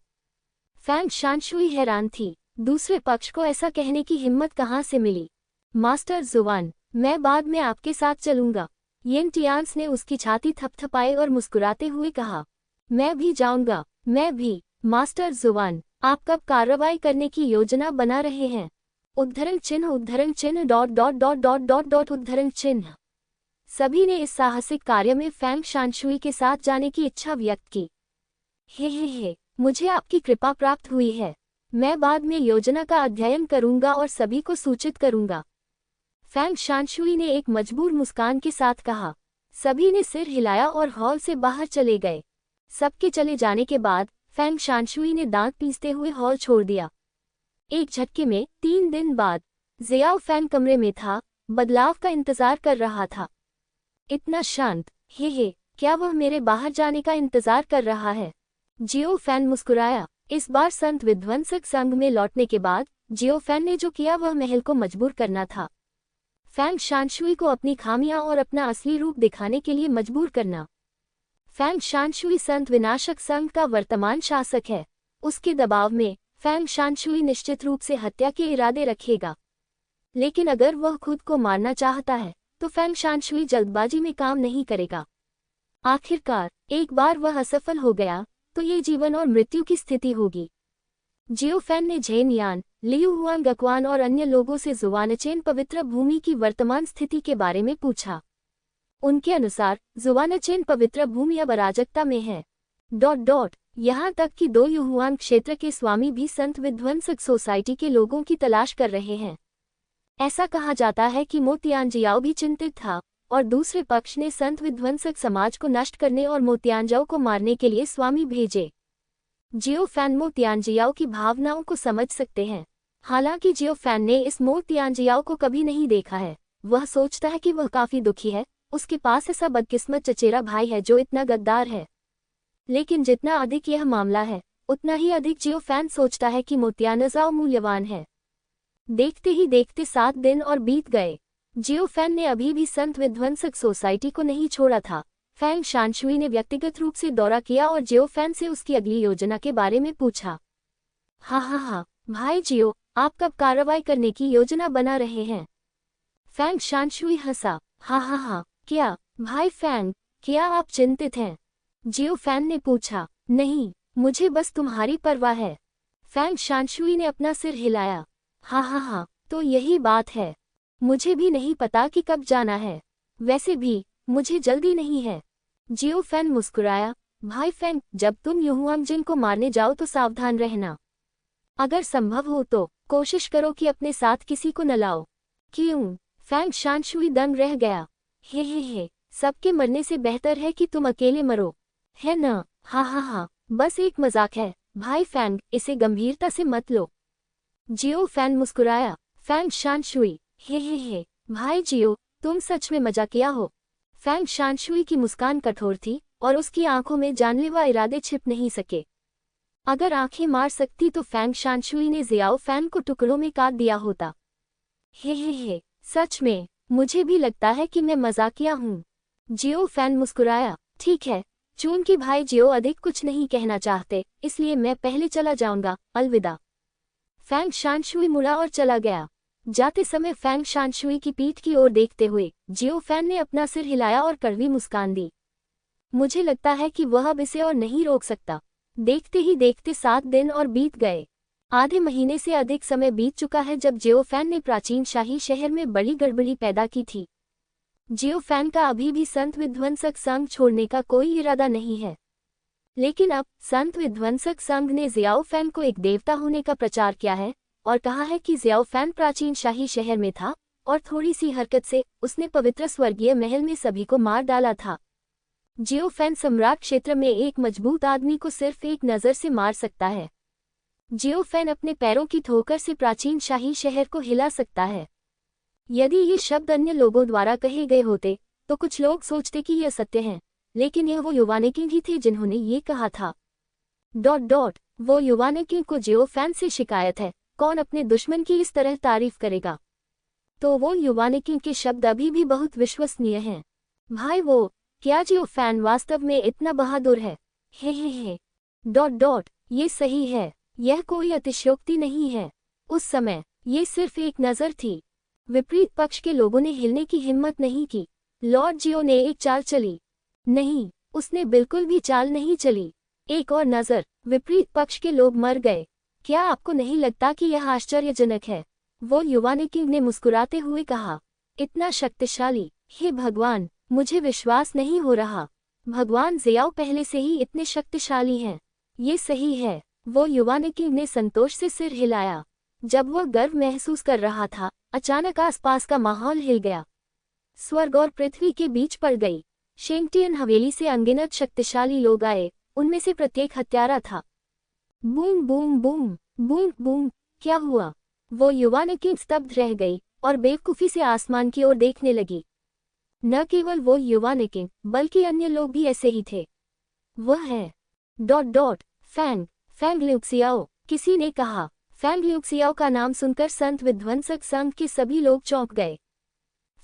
फैंग शानशुई हैरान थी, दूसरे पक्ष को ऐसा कहने की हिम्मत कहाँ से मिली। मास्टर जुवान, मैं बाद में आपके साथ चलूंगा। यिन टियान्स ने उसकी छाती थपथपाई और मुस्कुराते हुए कहा, मैं भी जाऊंगा। मैं भी। मास्टर जुवान, आप कब कार्रवाई करने की योजना बना रहे हैं? उद्धरण चिन्ह उद्धरण चिन्ह। सभी ने इस साहसिक कार्य में फैंग शानशुई के साथ जाने की इच्छा व्यक्त की। हे, मुझे आपकी कृपा प्राप्त हुई है। मैं बाद में योजना का अध्ययन करूंगा और सभी को सूचित करूंगा। फैंग शानशुई ने एक मजबूर मुस्कान के साथ कहा। सभी ने सिर हिलाया और हॉल से बाहर चले गए। सबके चले जाने के बाद फैंग शानशुई ने दांत पीसते हुए हॉल छोड़ दिया। एक झटके में 3 दिन बाद जियाओ फैन कमरे में था, बदलाव का इंतजार कर रहा था। इतना शांत, हे, क्या वह मेरे बाहर जाने का इंतजार कर रहा है? जियो फैन मुस्कुराया। इस बार संत विध्वंसक संघ में लौटने के बाद जियो फैन ने जो किया वह महल को मजबूर करना था। फैंग शानशुई को अपनी खामियां और अपना असली रूप दिखाने के लिए मजबूर करना। फैंग शानशुई संत विनाशक संघ का वर्तमान शासक है। उसके दबाव में फैंग शानशुई निश्चित रूप से हत्या के इरादे रखेगा। लेकिन अगर वह खुद को मारना चाहता है तो फैंग शानशुई जल्दबाजी में काम नहीं करेगा। आखिरकार एक बार वह असफल हो गया तो ये जीवन और मृत्यु की स्थिति होगी। जियो फैन ने झेन यान, लियू हुआन गकवान और अन्य लोगों से जुवानचेन पवित्र भूमि की वर्तमान स्थिति के बारे में पूछा। उनके अनुसार जुवानचेन पवित्र भूमि अब अराजकता में है। यहाँ तक कि 2 युहुआन क्षेत्र के स्वामी भी संत विध्वंसक सोसाइटी के लोगों की तलाश कर रहे हैं। ऐसा कहा जाता है कि मो तियानजियाओ भी चिंतित था और दूसरे पक्ष ने संत विध्वंसक समाज को नष्ट करने और मो तियानजियाओ को मारने के लिए स्वामी भेजे। जियो फैन मो तियानजियाओ की भावनाओं को समझ सकते हैं। हालांकि जियो फैन ने इस मो तियानजियाओ को कभी नहीं देखा है। वह सोचता है कि वह काफी दुखी है, उसके पास ऐसा बदकिस्मत चचेरा भाई है जो इतना गद्दार है। लेकिन जितना अधिक यह मामला है, उतना ही अधिक जियो फैन सोचता है कि मो तियानजियाओ मूल्यवान है। देखते ही देखते 7 दिन और बीत गए। जियो फैन ने अभी भी संत विध्वंसक सोसाइटी को नहीं छोड़ा था। फैंग शानशुई ने व्यक्तिगत रूप से दौरा किया और जियो फैन से उसकी अगली योजना के बारे में पूछा। हाँ, भाई जियो, आप कब कार्रवाई करने की योजना बना रहे हैं? फैंग शानशुई हंसा। हाँ, क्या भाई फैंग, क्या आप चिंतित हैं? जियो फैन ने पूछा। नहीं, मुझे बस तुम्हारी परवाह है। फैंग शानशुई ने अपना सिर हिलाया। हाँ, तो यही बात है। मुझे भी नहीं पता कि कब जाना है। वैसे भी मुझे जल्दी नहीं है। जियो फैन मुस्कुराया। भाई फैंग, जब तुम युहुआंग जिन को मारने जाओ तो सावधान रहना। अगर संभव हो तो कोशिश करो कि अपने साथ किसी को न लाओ। क्यों? फैंग शानशुई दंग रह गया। हे, सबके मरने से बेहतर है कि तुम अकेले मरो, है न? हाँ, बस एक मजाक है। भाई फैंग, इसे गंभीरता से मत लो। जियो फैन मुस्कुराया। फैंग शानशुई, हे, भाई जियो, तुम सच में मजाकिया हो। फैंग शानशुई की मुस्कान कठोर थी और उसकी आंखों में जानलेवा इरादे छिप नहीं सके। अगर आंखें मार सकती तो फैंग शानशुई ने जियाओ फैन को टुकड़ों में काट दिया होता। हे, सच में, मुझे भी लगता है कि मैं मजाकिया हूँ। जियो फैन मुस्कुराया। ठीक है, चूंकि भाई जियो अधिक कुछ नहीं कहना चाहते, इसलिए मैं पहले चला जाऊंगा, अलविदा। फैंग शानशुई मुड़ा और चला गया। जाते समय फैंग शानशुई की पीठ की ओर देखते हुए जियो फैन ने अपना सिर हिलाया और कड़वी मुस्कान दी। मुझे लगता है कि वह अब इसे और नहीं रोक सकता। देखते ही देखते 7 दिन और बीत गए। आधे महीने से अधिक समय बीत चुका है जब जियो फैन ने प्राचीन शाही शहर में बड़ी गड़बड़ी पैदा की थी। जियो फैन का अभी भी संत विध्वंसक संघ छोड़ने का कोई इरादा नहीं है, लेकिन अब संत विध्वंसक संघ ने जियाओ फैन को एक देवता होने का प्रचार किया है और कहा है कि जियाओ फैन प्राचीन शाही शहर में था और थोड़ी सी हरकत से उसने पवित्र स्वर्गीय महल में सभी को मार डाला था। जियो फैन सम्राट क्षेत्र में एक मजबूत आदमी को सिर्फ एक नज़र से मार सकता है। जियो फैन अपने पैरों की ठोकर से प्राचीन शाही शहर को हिला सकता है। यदि ये शब्द अन्य लोगों द्वारा कहे गए होते तो कुछ लोग सोचते कि यह सत्य है, लेकिन यह वो युवानेकिंग ही थे जिन्होंने ये कहा था। वो युवानेकिंग को जियो फैन से शिकायत है, कौन अपने दुश्मन की इस तरह तारीफ करेगा। तो वो युवानेकिंग के शब्द अभी भी बहुत विश्वसनीय हैं। भाई वो, क्या जियो फैन वास्तव में इतना बहादुर है? हे, ये सही है, यह कोई अतिशयोक्ति नहीं है। उस समय ये सिर्फ एक नज़र थी। विपरीत पक्ष के लोगों ने हिलने की हिम्मत नहीं की। लॉर्ड जियो ने एक चाल चली। नहीं, उसने बिल्कुल भी चाल नहीं चली। एक और नज़र, विपरीत पक्ष के लोग मर गए। क्या आपको नहीं लगता कि यह आश्चर्यजनक है? वो युवानेकिंग ने मुस्कुराते हुए कहा। इतना शक्तिशाली, हे भगवान, मुझे विश्वास नहीं हो रहा। भगवान जियाओ पहले से ही इतने शक्तिशाली हैं। ये सही है। वो युवानेकिंग ने संतोष से सिर हिलाया। जब वह गर्व महसूस कर रहा था, अचानक आसपास का माहौल हिल गया। स्वर्ग और पृथ्वी के बीच पड़ गई। शेंगटियन हवेली से अनगिनत शक्तिशाली लोग आए, उनमें से प्रत्येक हत्यारा था। Boom boom boom boom boom, क्या हुआ? वो युवानेकिंग स्तब्ध रह गई और बेवकूफी से आसमान की ओर देखने लगी। न केवल वो युवानेकिंग बल्कि अन्य लोग भी ऐसे ही थे। वह है फैंग ल्यूक्सियाओ, किसी ने कहा। फैंग ल्यूक्सियाओ का नाम सुनकर संत विध्वंसक संघ के सभी लोग चौंक गए।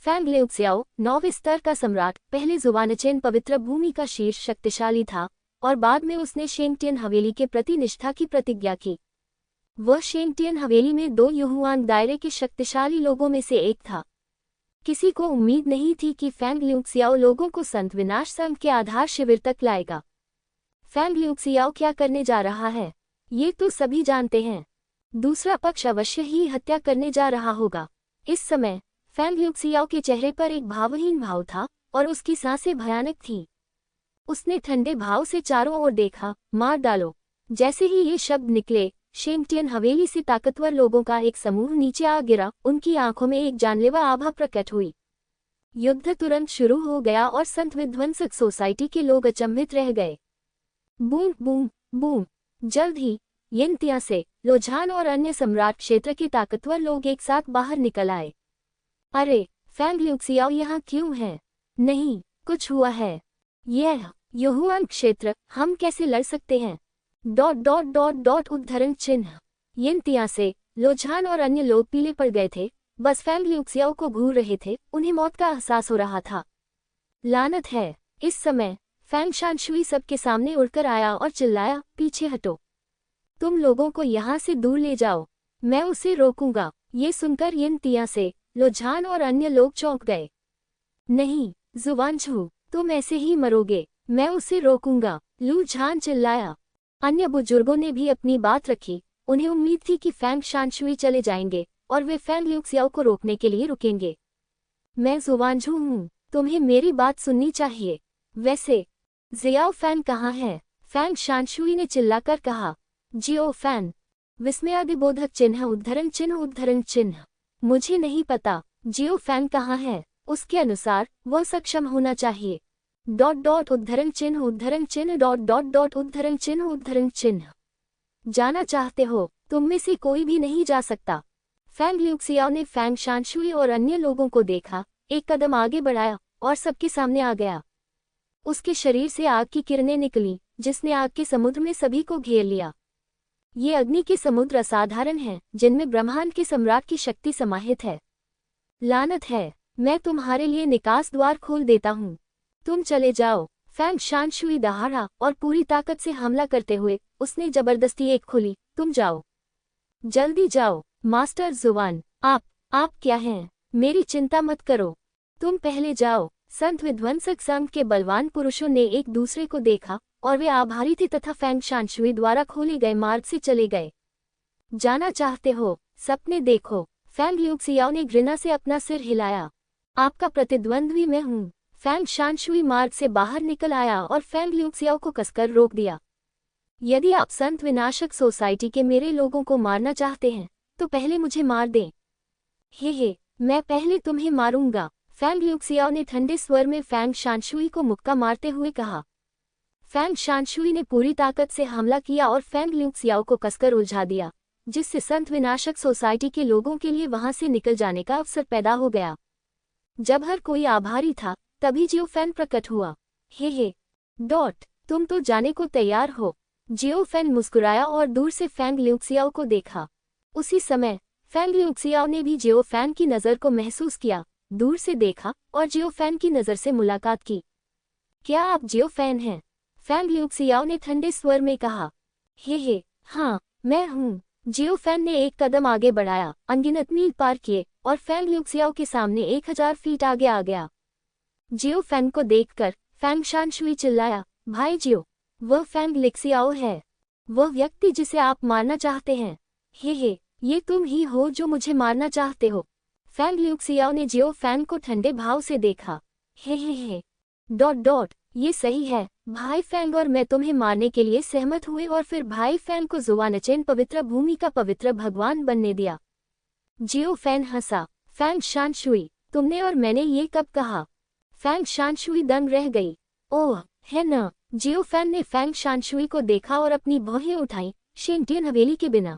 फैंग ल्यूक्सियाओ 9वें स्तर का सम्राट, पहले जुवानचेन पवित्र भूमि का शीर्ष शक्तिशाली था और बाद में उसने शेंगटियन हवेली के प्रति निष्ठा की प्रतिज्ञा की। वह शेंगटियन हवेली में 2 युहुआन दायरे के शक्तिशाली लोगों में से एक था। किसी को उम्मीद नहीं थी कि फैंग ल्यूक्सियाओ लोगों को संत विनाश संघ के आधार शिविर तक लाएगा। फैंग ल्यूक्सियाओ क्या करने जा रहा है, ये तो सभी जानते हैं। दूसरा पक्ष अवश्य ही हत्या करने जा रहा होगा। इस समय फैंग ल्यूक्सियाओ के चेहरे पर एक भावहीन भाव था और उसकी सांसें भयानक थीं। उसने ठंडे भाव से चारों ओर देखा। मार डालो। जैसे ही ये शब्द निकले, शेंगटियन हवेली से ताकतवर लोगों का एक समूह नीचे आ गिरा। उनकी आंखों में एक जानलेवा आभा प्रकट हुई। युद्ध तुरंत शुरू हो गया और संत विध्वंसक सोसाइटी के लोग अचंभित रह गए। बूम बूम बूम, जल्द ही यिनतिया से लोझान और अन्य सम्राट क्षेत्र के ताकतवर लोग एक साथ बाहर निकल आए। अरे, फैंग ल्यूक्सियाओ यहाँ क्यों है? नहीं, कुछ हुआ है। यह युहुआन क्षेत्र, हम कैसे लड़ सकते हैं? उद्धरण चिन्ह। यिनतिया से लोझान और अन्य लोग पीले पड़ गए थे, बस फैंग ल्यूक्सियाओ को घूर रहे थे। उन्हें मौत का एहसास हो रहा था। लानत है। इस समय फैंग शानशुई सबके सामने उड़कर आया और चिल्लाया, पीछे हटो। तुम लोगों को यहाँ से दूर ले जाओ, मैं उसे रोकूंगा। ये सुनकर यिनतिया से लोझान और अन्य लोग चौंक गए। नहीं, जुवानछू, तुम ऐसे ही मरोगे, मैं उसे रोकूंगा, लू झान चिल्लाया। अन्य बुजुर्गों ने भी अपनी बात रखी। उन्हें उम्मीद थी कि फैंग शानशुई चले जाएंगे और वे फैंग ल्यूक्सियाओ को रोकने के लिए रुकेंगे। मैं जुवानझू हूँ, तुम्हें मेरी बात सुननी चाहिए। वैसे जियाओ फैन कहाँ है? फैंग शानशुई ने चिल्लाकर कहा। जियो फैन। विस्मयादिबोधक चिन्ह उद्धरण चिन्ह। मुझे नहीं पता जियो फैन कहाँ है। उसके अनुसार वह सक्षम होना चाहिए। उद्धरण चिन्ह उद्धरण चिन्ह। जाना चाहते हो? तुम में से कोई भी नहीं जा सकता। फैंग ल्यूक्सियाओ ने फैंग शानशुई और अन्य लोगों को देखा, एक कदम आगे बढ़ाया और सबके सामने आ गया। उसके शरीर से आग की किरणें निकली, जिसने आग के समुद्र में सभी को घेर लिया। ये अग्नि के समुद्र असाधारण हैं, जिनमें ब्रह्मांड के सम्राट की शक्ति समाहित है। लानत है, मैं तुम्हारे लिए निकास द्वार खोल देता हूँ। तुम चले जाओ। फैंग शानशुई दहाड़ा और पूरी ताकत से हमला करते हुए उसने जबरदस्ती एक खोली। तुम जाओ, जल्दी जाओ। मास्टर जुवान, आप क्या हैं? मेरी चिंता मत करो, तुम पहले जाओ। संत विध्वंसक संघ के बलवान पुरुषों ने एक दूसरे को देखा और वे आभारी थे तथा फैंग शानशुई द्वारा खोले गए मार्ग से चले गए। जाना चाहते हो? सपने देखो। फैंग ल्यूक्सियाओ ने घृणा से अपना सिर हिलाया। आपका प्रतिद्वंद्वी मैं हूँ। फैंग शानशुई मार्ग से बाहर निकल आया और फैंग ल्यूक्सियाओ को कसकर रोक दिया। यदि आप संत विनाशक सोसाइटी के मेरे लोगों को मारना चाहते हैं तो पहले मुझे मार दें। हे, मैं पहले तुम्हें मारूंगा। फैंग ल्यूक्सियाओ ने ठंडे स्वर में फैंग शानशुई को मुक्का मारते हुए कहा। फैंग शानशुई ने पूरी ताकत से हमला किया और फैंग ल्यूक्सियाओ को कसकर उलझा दिया, जिससे संत विनाशक सोसाइटी के लोगों के लिए वहां से निकल जाने का अवसर पैदा हो गया। जब हर कोई आभारी था, तभी जियो फैन प्रकट हुआ। हे, तुम तो जाने को तैयार हो। जियो फैन मुस्कुराया और दूर से फैंग ल्यूक्सियाओ को देखा। उसी समय फैंग ल्यूक्सियाओ ने भी जियो फैन की नज़र को महसूस किया, दूर से देखा और जियो फैन की नज़र से मुलाकात की। क्या आप जियो फैन हैं? फैंग ल्यूक्सियाओ ने ठंडे स्वर में कहा। हे, हाँ, मैं हूँ। जियो फैन ने एक कदम आगे बढ़ाया, अनगिनत मील पार किए और फैंग ल्यूक्सियाओ के सामने 1000 फीट आगे आ गया। जियो फैन को देखकर फैंग शानशुई चिल्लाया, भाई जियो, वह फैंग ल्यूक्सियाओ है, वह व्यक्ति जिसे आप मारना चाहते हैं। हे, ये तुम ही हो जो मुझे मारना चाहते हो। फैंग ल्यूक्सियाओ ने जियो फैन को ठंडे भाव से देखा। हे, ये सही है, भाई फैंग और मैं तुम्हें मारने के लिए सहमत हुए और फिर भाई फैंग को जुवानचेन पवित्र भूमि का पवित्र भगवान बनने दिया। जियो फैन हंसा। फैंग शानशुई, तुमने और मैंने ये कब कहा? फैंग शानशुई दंग रह गई। ओह, है न? जियो फैन ने फैंग शानशुई को देखा और अपनी भौहें उठाई, शेंटियन हवेली के बिना।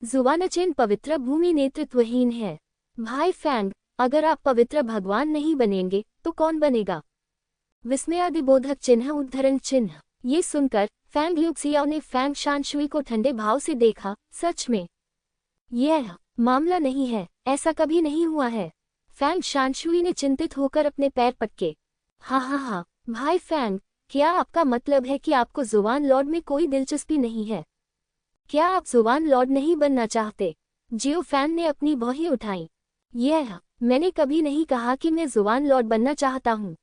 जुवानचेन पवित्र भूमि नेतृत्वहीन है। भाई फैंग, अगर आप पवित्र भगवान नहीं बनेंगे तो कौन बनेगा? विस्मयादिबोधक चिन्ह, उद्धरण चिन्ह। ये सुनकर फैंग ल्यूक्सियाओ ने फैंग शानशुई को ठंडे भाव से देखा। सच में यह मामला नहीं है, ऐसा कभी नहीं हुआ है। फैंग शानशुई ने चिंतित होकर अपने पैर पटके। हाँ, भाई फैंग, क्या आपका मतलब है कि आपको जुवान लॉर्ड में कोई दिलचस्पी नहीं है? क्या आप जुवान लॉर्ड नहीं बनना चाहते? जियो फैन ने अपनी भौहें उठाई। मैंने कभी नहीं कहा कि मैं जुवान लॉर्ड बनना चाहता हूँ।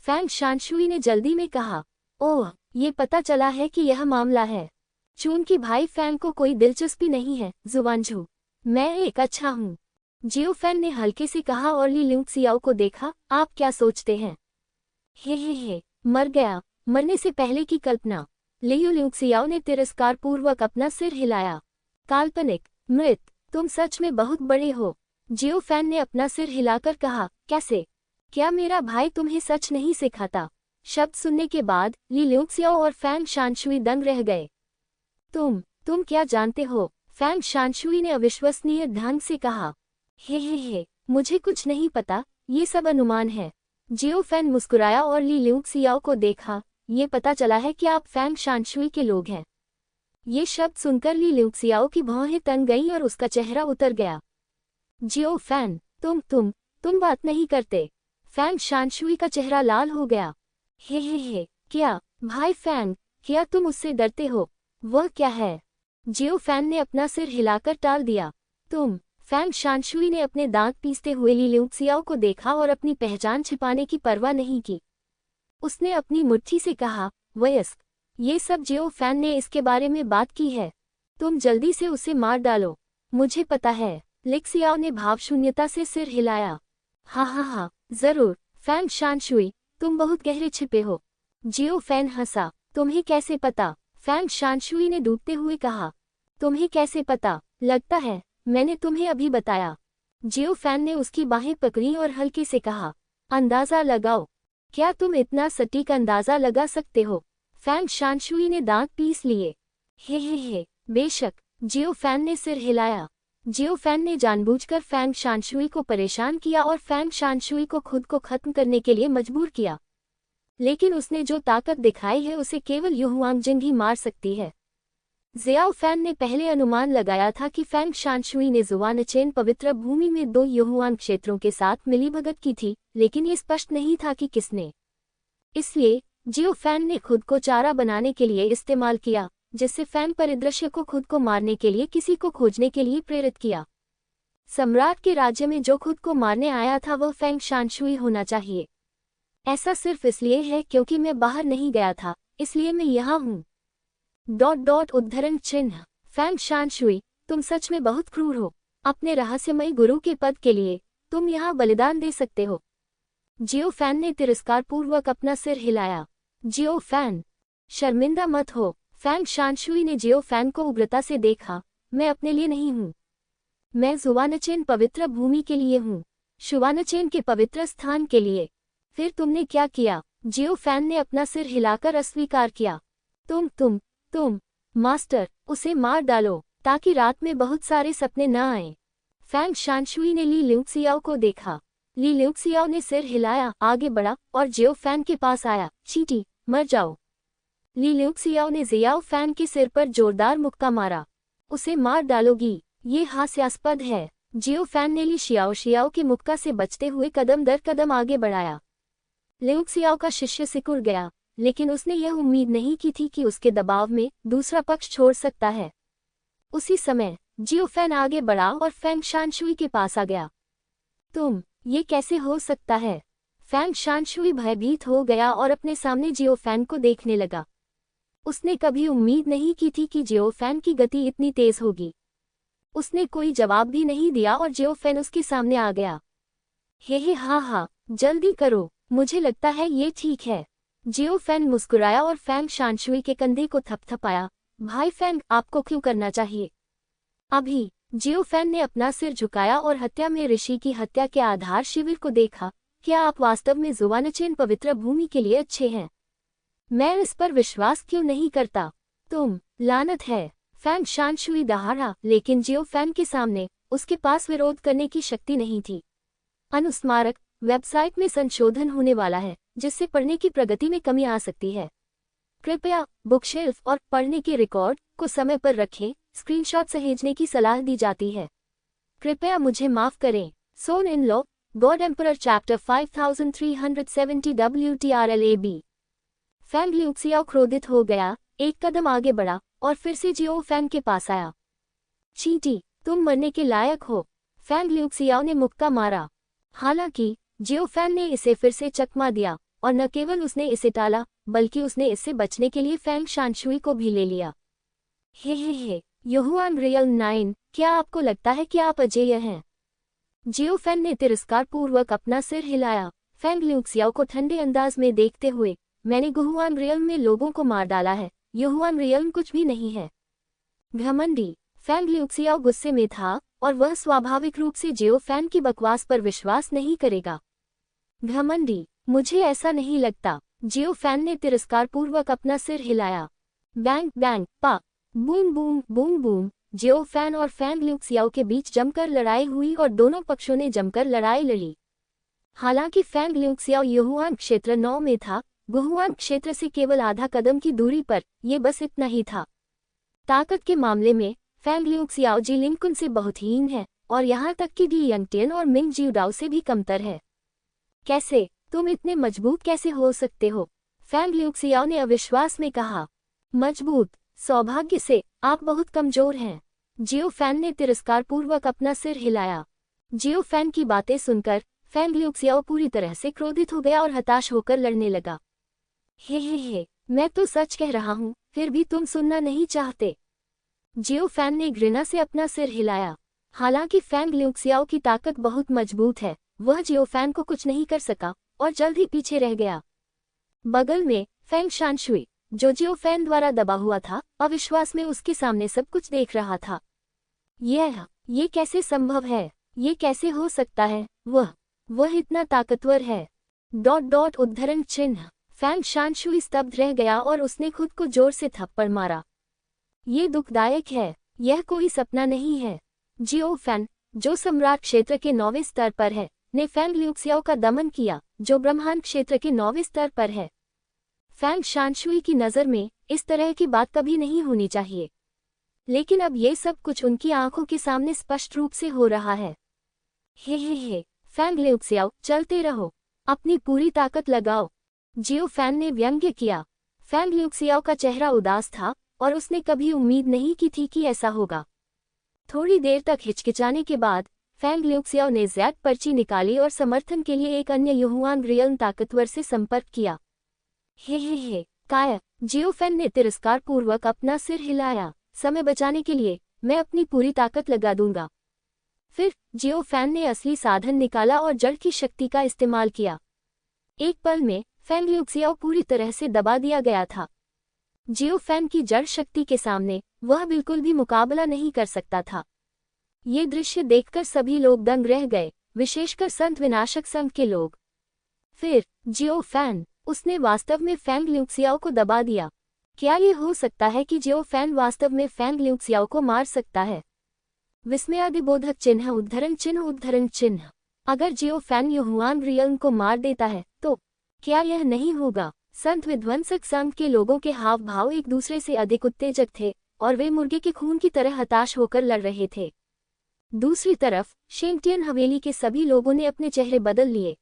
फैंग शानशुई ने जल्दी में कहा। ओह, ये पता चला है कि यह मामला है। चूंकि भाई फैंग को कोई दिलचस्पी नहीं है, जुवानझू, मैं एक अच्छा हूँ। जियो फैन ने हल्के से कहा और ली ल्यूक्सियाओ को देखा। आप क्या सोचते हैं? हे, मर गया, मरने से पहले की कल्पना। लियू ल्यूक्सियाओ ने तिरस्कार पूर्वक अपना सिर हिलाया। काल्पनिक, मृत, तुम सच में बहुत बड़े हो। जियो फैन ने अपना सिर हिलाकर कहा। कैसे? क्या मेरा भाई तुम्हें सच नहीं सिखाता? शब्द सुनने के बाद ली ल्यूक्सियाओ और फैंग शानशुई दंग रह गए। तुम क्या जानते हो? फैंग शानशुई ने अविश्वसनीय ढंग से कहा। हे, मुझे कुछ नहीं पता, ये सब अनुमान है। जियो फैन मुस्कुराया और ली ल्यूक्सियाओ को देखा। ये पता चला है कि आप फैंग शानशुई के लोग हैं। ये शब्द सुनकर ली ल्यूक्सियाओ की भौहें तन गईं और उसका चेहरा उतर गया। जियो फैन, तुम बात नहीं करते। फैंग शानशुई का चेहरा लाल हो गया। हे, क्या भाई फैंग, क्या तुम उससे डरते हो? वह क्या है? जियो फैन ने अपना सिर हिलाकर टाल दिया। फैंग शानशुई ने अपने दांत पीसते हुए ली ल्यूक्सियाओ को देखा और अपनी पहचान छिपाने की परवाह नहीं की। उसने अपनी मुट्ठी से कहा, वयस्क, ये सब जियो फैन ने इसके बारे में बात की है। तुम जल्दी से उसे मार डालो। मुझे पता है। ल्यूक्सियाओ ने भावशून्यता से सिर हिलाया। हाँ, जरूर। फैंग शानशुई, तुम बहुत गहरे छिपे हो। जियो फैन हंसा। तुम्हें कैसे पता? फैंग शानशुई ने डूबते हुए कहा। तुम्हें कैसे पता? लगता है मैंने तुम्हें अभी बताया। जियो फैन ने उसकी बाहें पकड़ी और हल्के से कहा, अंदाजा लगाओ। क्या तुम इतना सटीक अंदाजा लगा सकते हो? फैंग शानशुई ने दांत पीस लिए। हे, बेशक, जियो फैन ने सिर हिलाया। जियो फैन ने जानबूझकर फैंग शानशुई को परेशान किया और फैंग शानशुई को खुद को खत्म करने के लिए मजबूर किया। लेकिन उसने जो ताकत दिखाई है उसे केवल युहुआंगजिंग ही मार सकती है। ज़ियाओ फैन ने पहले अनुमान लगाया था कि फैंग शानशुई ने जुआनचेन पवित्र भूमि में 2 युहुआंग क्षेत्रों के साथ मिलीभगत की थी, लेकिन ये स्पष्ट नहीं था कि किसने। इसलिए जियो फैन ने खुद को चारा बनाने के लिए इस्तेमाल किया, जिससे फैंग परिदृश्य को खुद को मारने के लिए किसी को खोजने के लिए प्रेरित किया। सम्राट के राज्य में जो खुद को मारने आया था वह फैंग शानशुई होना चाहिए। ऐसा सिर्फ इसलिए है क्योंकि मैं बाहर नहीं गया था, इसलिए मैं यहाँ हूँ। उद्धरण चिन्ह। फैंग शानशुई, तुम सच में बहुत क्रूर हो। अपने रहस्यमयी गुरु के पद के लिए तुम यहाँ बलिदान दे सकते हो। जियो फैन ने तिरस्कारपूर्वक अपना सिर हिलाया। जियो फैन, शर्मिंदा मत हो। फैंग शानशुई ने जियो फैन को उग्रता से देखा। मैं अपने लिए नहीं हूँ, मैं जुआनचेन पवित्र भूमि के लिए हूँ, शुवानचेन के पवित्र स्थान के लिए। फिर तुमने क्या किया? जियो फैन ने अपना सिर हिलाकर अस्वीकार किया। तुम मास्टर, उसे मार डालो ताकि रात में बहुत सारे सपने न आए। फैंग शानशुई ने ली ल्यूक्सियाओ को देखा। ली ल्यूक्सियाओ ने सिर हिलाया, आगे बढ़ा और जियो फैन के पास आया। चींटी, मर जाओ। ली ल्यूक्सियाओ ने जियाओ फैन के सिर पर जोरदार मुक्का मारा। उसे मार डालोगी? ये हास्यास्पद है। जियो फैन ने ली शियाओ के मुक्का से बचते हुए कदम दर कदम आगे बढ़ाया। ल्यूक्सियाओ का शिष्य सिकुड़ गया, लेकिन उसने यह उम्मीद नहीं की थी कि उसके दबाव में दूसरा पक्ष छोड़ सकता है। उसी समय जियो फैन आगे बढ़ा और फैंग शानशुई के पास आ गया। ये कैसे हो सकता है? फैंग शानशुई भयभीत हो गया और अपने सामने जियो फैन को देखने लगा। उसने कभी उम्मीद नहीं की थी कि जियो फैन की गति इतनी तेज होगी। उसने कोई जवाब भी नहीं दिया और जियो फैन उसके सामने आ गया। हे हाँ, जल्दी करो, मुझे लगता है ये ठीक है। जियो फैन मुस्कुराया और फैंग शानशुई के कंधे को थपथपाया। भाई फैंग, आपको क्यों करना चाहिए? अभी। जियो फैन ने अपना सिर झुकाया और हत्या में ऋषि की हत्या के आधार शिविर को देखा। क्या आप वास्तव में जुआनचेन पवित्र भूमि के लिए अच्छे हैं? मैं इस पर विश्वास क्यों नहीं करता? लानत है। फैंग शानशुई दहाड़ा, लेकिन जियो फैन के सामने उसके पास विरोध करने की शक्ति नहीं थी। अनुस्मारक वेबसाइट में संशोधन होने वाला है, जिससे पढ़ने की प्रगति में कमी आ सकती है। कृपया बुकशेल्फ और पढ़ने के रिकॉर्ड को समय पर रखें। स्क्रीनशॉट सहेजने की सलाह दी जाती है। कृपया मुझे माफ करें। Son in law, god emperor chapter 5370 WTRLAB। Fang Luxiao क्रोधित हो गया, एक कदम आगे बढ़ा और फिर से जियो फैंग के पास आया। चींटी, तुम मरने के लायक हो। फैंग ल्यूक्सियाओ ने मुक्का मारा। हालांकि जियो फैन ने इसे फिर से चकमा दिया, और न केवल उसने इसे टाला, बल्कि उसने इससे बचने के लिए फैंग शानशुई को भी ले लिया। हे युहुआंग रियल 9, क्या आपको लगता है कि आप अजेय हैं? जियो फैन ने तिरस्कारपूर्वक अपना सिर हिलाया, फैंग ल्यूक्सियाओ को ठंडे अंदाज में देखते हुए। मैंने गुहुआंग रियल में लोगों को मार डाला है, युहुआंग रियल कुछ भी नहीं है। घमंडी। फैंग ल्यूक्सियाओ गुस्से में था और वह स्वाभाविक रूप से जियो फैन की बकवास पर विश्वास नहीं करेगा। घमंडी, मुझे ऐसा नहीं लगता। जियो फैन ने तिरस्कारपूर्वक अपना सिर हिलाया। बैंग बैंग पा, बूम बूम बूम बूम। जियो फैन और फैंग ल्यूक्सियाओ के बीच जमकर लड़ाई हुई और दोनों पक्षों ने जमकर लड़ाई लड़ी। हालांकि फैंग ल्यूक्सियाओ युहुआंग क्षेत्र 9 में था, गुहुआंग क्षेत्र से केवल आधा कदम की दूरी पर, ये बस इतना ही था। ताकत के मामले में फैंग ल्यूक्सियाओ जी लिंकुन से बहुत हीन है, और यहाँ तक कि डी यंगटियन और मिंग जिउडाओ से भी कमतर है। कैसे? तुम इतने मजबूत कैसे हो सकते हो? फैंग ल्यूक्सियाओ ने अविश्वास में कहा। मजबूत? सौभाग्य से, आप बहुत कमजोर हैं। जियो फैन ने तिरस्कारपूर्वक अपना सिर हिलाया। जियो फैन की बातें सुनकर फैंग ल्यूक्सियाओ पूरी तरह से क्रोधित हो गया और हताश होकर लड़ने लगा। हे, मैं तो सच कह रहा हूँ, फिर भी तुम सुनना नहीं चाहते। जियो फैन ने घृणा से अपना सिर हिलाया। हालांकि फैंग ल्यूक्सियाओ की ताकत बहुत मजबूत है, वह जियो फैन को कुछ नहीं कर सका और जल्द ही पीछे रह गया। बगल में फैंग शानशुई, जो जियो फैन द्वारा दबा हुआ था, अविश्वास में उसके सामने सब कुछ देख रहा था। ये कैसे संभव है? ये कैसे हो सकता है? वह इतना ताकतवर है। उद्धरण चिन्ह। फैंग शानशुई स्तब्ध रह गया और उसने खुद को जोर से थप्पड़ मारा। ये दुखदायक है, यह कोई सपना नहीं है। जियो फैन, जो सम्राट क्षेत्र के 9वें स्तर पर है, ने फैंग ल्यूक्सियाओ का दमन किया, जो ब्रह्मांड क्षेत्र के 9वें स्तर पर है। फैंग शानशुई की नज़र में इस तरह की बात कभी नहीं होनी चाहिए, लेकिन अब ये सब कुछ उनकी आंखों के सामने स्पष्ट रूप से हो रहा है। हे, फैंग ल्यूक्सियाओ, चलते रहो, अपनी पूरी ताकत लगाओ, जियो फैन ने व्यंग्य किया। फैंग ल्यूक्सियाओ का चेहरा उदास था और उसने कभी उम्मीद नहीं की थी कि ऐसा होगा। थोड़ी देर तक हिचकिचाने के बाद फैंग ल्यूक्सियाओ ने ज़ैड पर्ची निकाली और समर्थन के लिए एक अन्य युहुआन रियल ताकतवर से संपर्क किया। हे, काय, जियो फैन ने तिरस्कारपूर्वक अपना सिर हिलाया। समय बचाने के लिए मैं अपनी पूरी ताकत लगा दूंगा। फिर जियो फैन ने असली साधन निकाला और जड़ की शक्ति का इस्तेमाल किया। एक पल में फैंग ल्यूक्सियाओ पूरी तरह से दबा दिया गया था। जियो फैन की जड़ शक्ति के सामने वह बिल्कुल भी मुकाबला नहीं कर सकता था। ये दृश्य देखकर सभी लोग दंग रह गए, विशेषकर संत विनाशक संघ के लोग। फिर जियो फैन, उसने वास्तव में फैंग ल्यूक्सियाओ को दबा दिया। क्या ये हो सकता है कि जियो फैन वास्तव में फैंग ल्यूक्सियाओ को मार सकता है? विस्मयादिबोधक चिन्ह उद्धरण चिन्ह। अगर जियो फैन युहुआन रियल को मार देता है तो क्या यह नहीं होगा? संत विध्वंसक संघ के लोगों के हाव भाव एक दूसरे से अधिक उत्तेजक थे और वे मुर्गे के खून की तरह हताश होकर लड़ रहे थे। दूसरी तरफ शेंगटियन हवेली के सभी लोगों ने अपने चेहरे बदल लिए।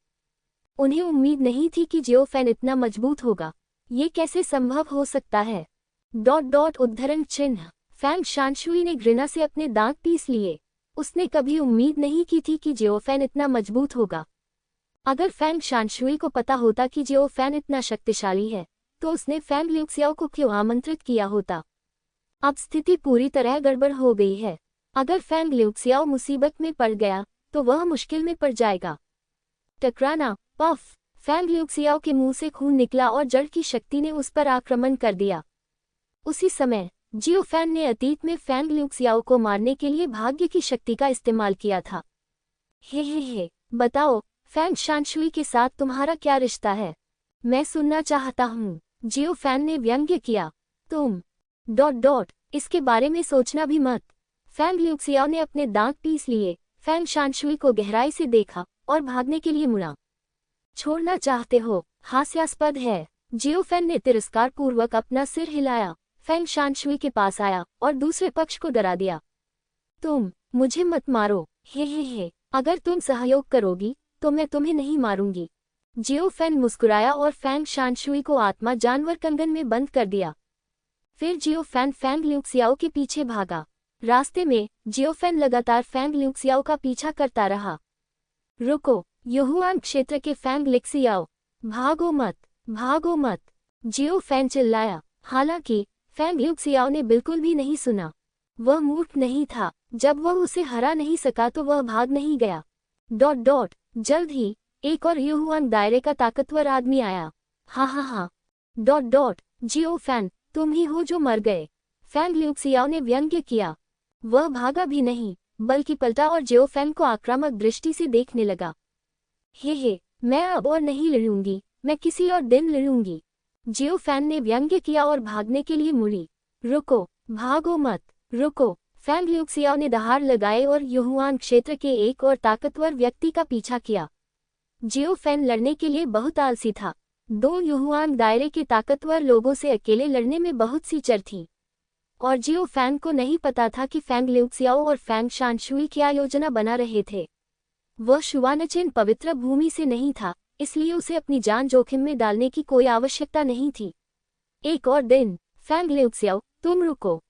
उन्हें उम्मीद नहीं थी कि जियो फैन इतना मजबूत होगा। ये कैसे संभव हो सकता है? उद्धरण चिन्ह। फैंग शानशुई ने घृणा से अपने दांत पीस लिए। उसने कभी उम्मीद नहीं की थी कि जियो फैन इतना मजबूत होगा। अगर फैंग शानशुई को पता होता कि जियो फैन इतना शक्तिशाली है, तो उसने फैंग ल्यूक्सियाओ को क्यों आमंत्रित किया होता? अब स्थिति पूरी तरह गड़बड़ हो गई है। अगर फैंग ल्यूक्सियाओ मुसीबत में पड़ गया तो वह मुश्किल में पड़ जाएगा। टकराना, पफ! फैंग ल्यूक्सियाओ के मुंह से खून निकला और जड़ की शक्ति ने उस पर आक्रमण कर दिया। उसी समय जियो फैन ने अतीत में फैंग ल्यूक्सियाओ को मारने के लिए भाग्य की शक्ति का इस्तेमाल किया था। हे, बताओ, फैंग शानशुई के साथ तुम्हारा क्या रिश्ता है? मैं सुनना चाहता हूँ, जियो फैन ने व्यंग्य किया। तुम... इसके बारे में सोचना भी मत। फैंग ल्यूक्सियाओ ने अपने दांत पीस लिए, फैंग शानशुई को गहराई से देखा और भागने के लिए मुड़ा। छोड़ना चाहते हो? हास्यास्पद है। जियो फैन ने तिरस्कारपूर्वक अपना सिर हिलाया, फैंग शानशुई के पास आया और दूसरे पक्ष को डरा दिया। तुम मुझे मत मारो। हे, अगर तुम सहयोग करोगी तो मैं तुम्हें नहीं मारूंगी। जियो फैन मुस्कुराया और फैंग शानशुई को आत्मा जानवर कंगन में बंद कर दिया। फिर जियो फैन फैंग ल्यूक्सियाओ के पीछे भागा। रास्ते में जियो फैन लगातार फैंग ल्यूक्सियाओ का पीछा करता रहा। रुको, युहुआन क्षेत्र के फैंग ल्यूक्सियाओ, भागो मत! जियो फैन चिल्लाया। हालांकि फैंग ल्यूक्सियाओ ने बिल्कुल भी नहीं सुना। वह मूर्ख नहीं था। जब वह उसे हरा नहीं सका तो वह भाग नहीं गया। जल्द ही एक और युहुआन दायरे का ताकतवर आदमी आया। हा। जियो फैन, तुम ही हो जो मर गए। फैंग ल्यूक्सियाओ ने व्यंग्य किया। वह भागा भी नहीं, बल्कि पलटा और जियो फैन को आक्रामक दृष्टि से देखने लगा। हे, मैं अब और नहीं लड़ूंगी, मैं किसी और दिन लड़ूंगी। जियो फैन ने व्यंग्य किया और भागने के लिए मुड़ी। रुको, भागो मत, रुको! फैंग ल्यूक्सियाओ ने दहाड़ लगाए और युहुआन क्षेत्र के एक और ताकतवर व्यक्ति का पीछा किया। जियो फैन लड़ने के लिए बहुत आलसी था। 2 युहुआन दायरे के ताकतवर लोगों से अकेले लड़ने में बहुत सी चर थी, और जियो फैन को नहीं पता था कि फैंग ल्यूक्सियाओ और फैंग शानशुई क्या योजना बना रहे थे। वह शुवानचेन पवित्र भूमि से नहीं था, इसलिए उसे अपनी जान जोखिम में डालने की कोई आवश्यकता नहीं थी। एक और दिन, फैंग ल्यूक्सियाओ, तुम रुको।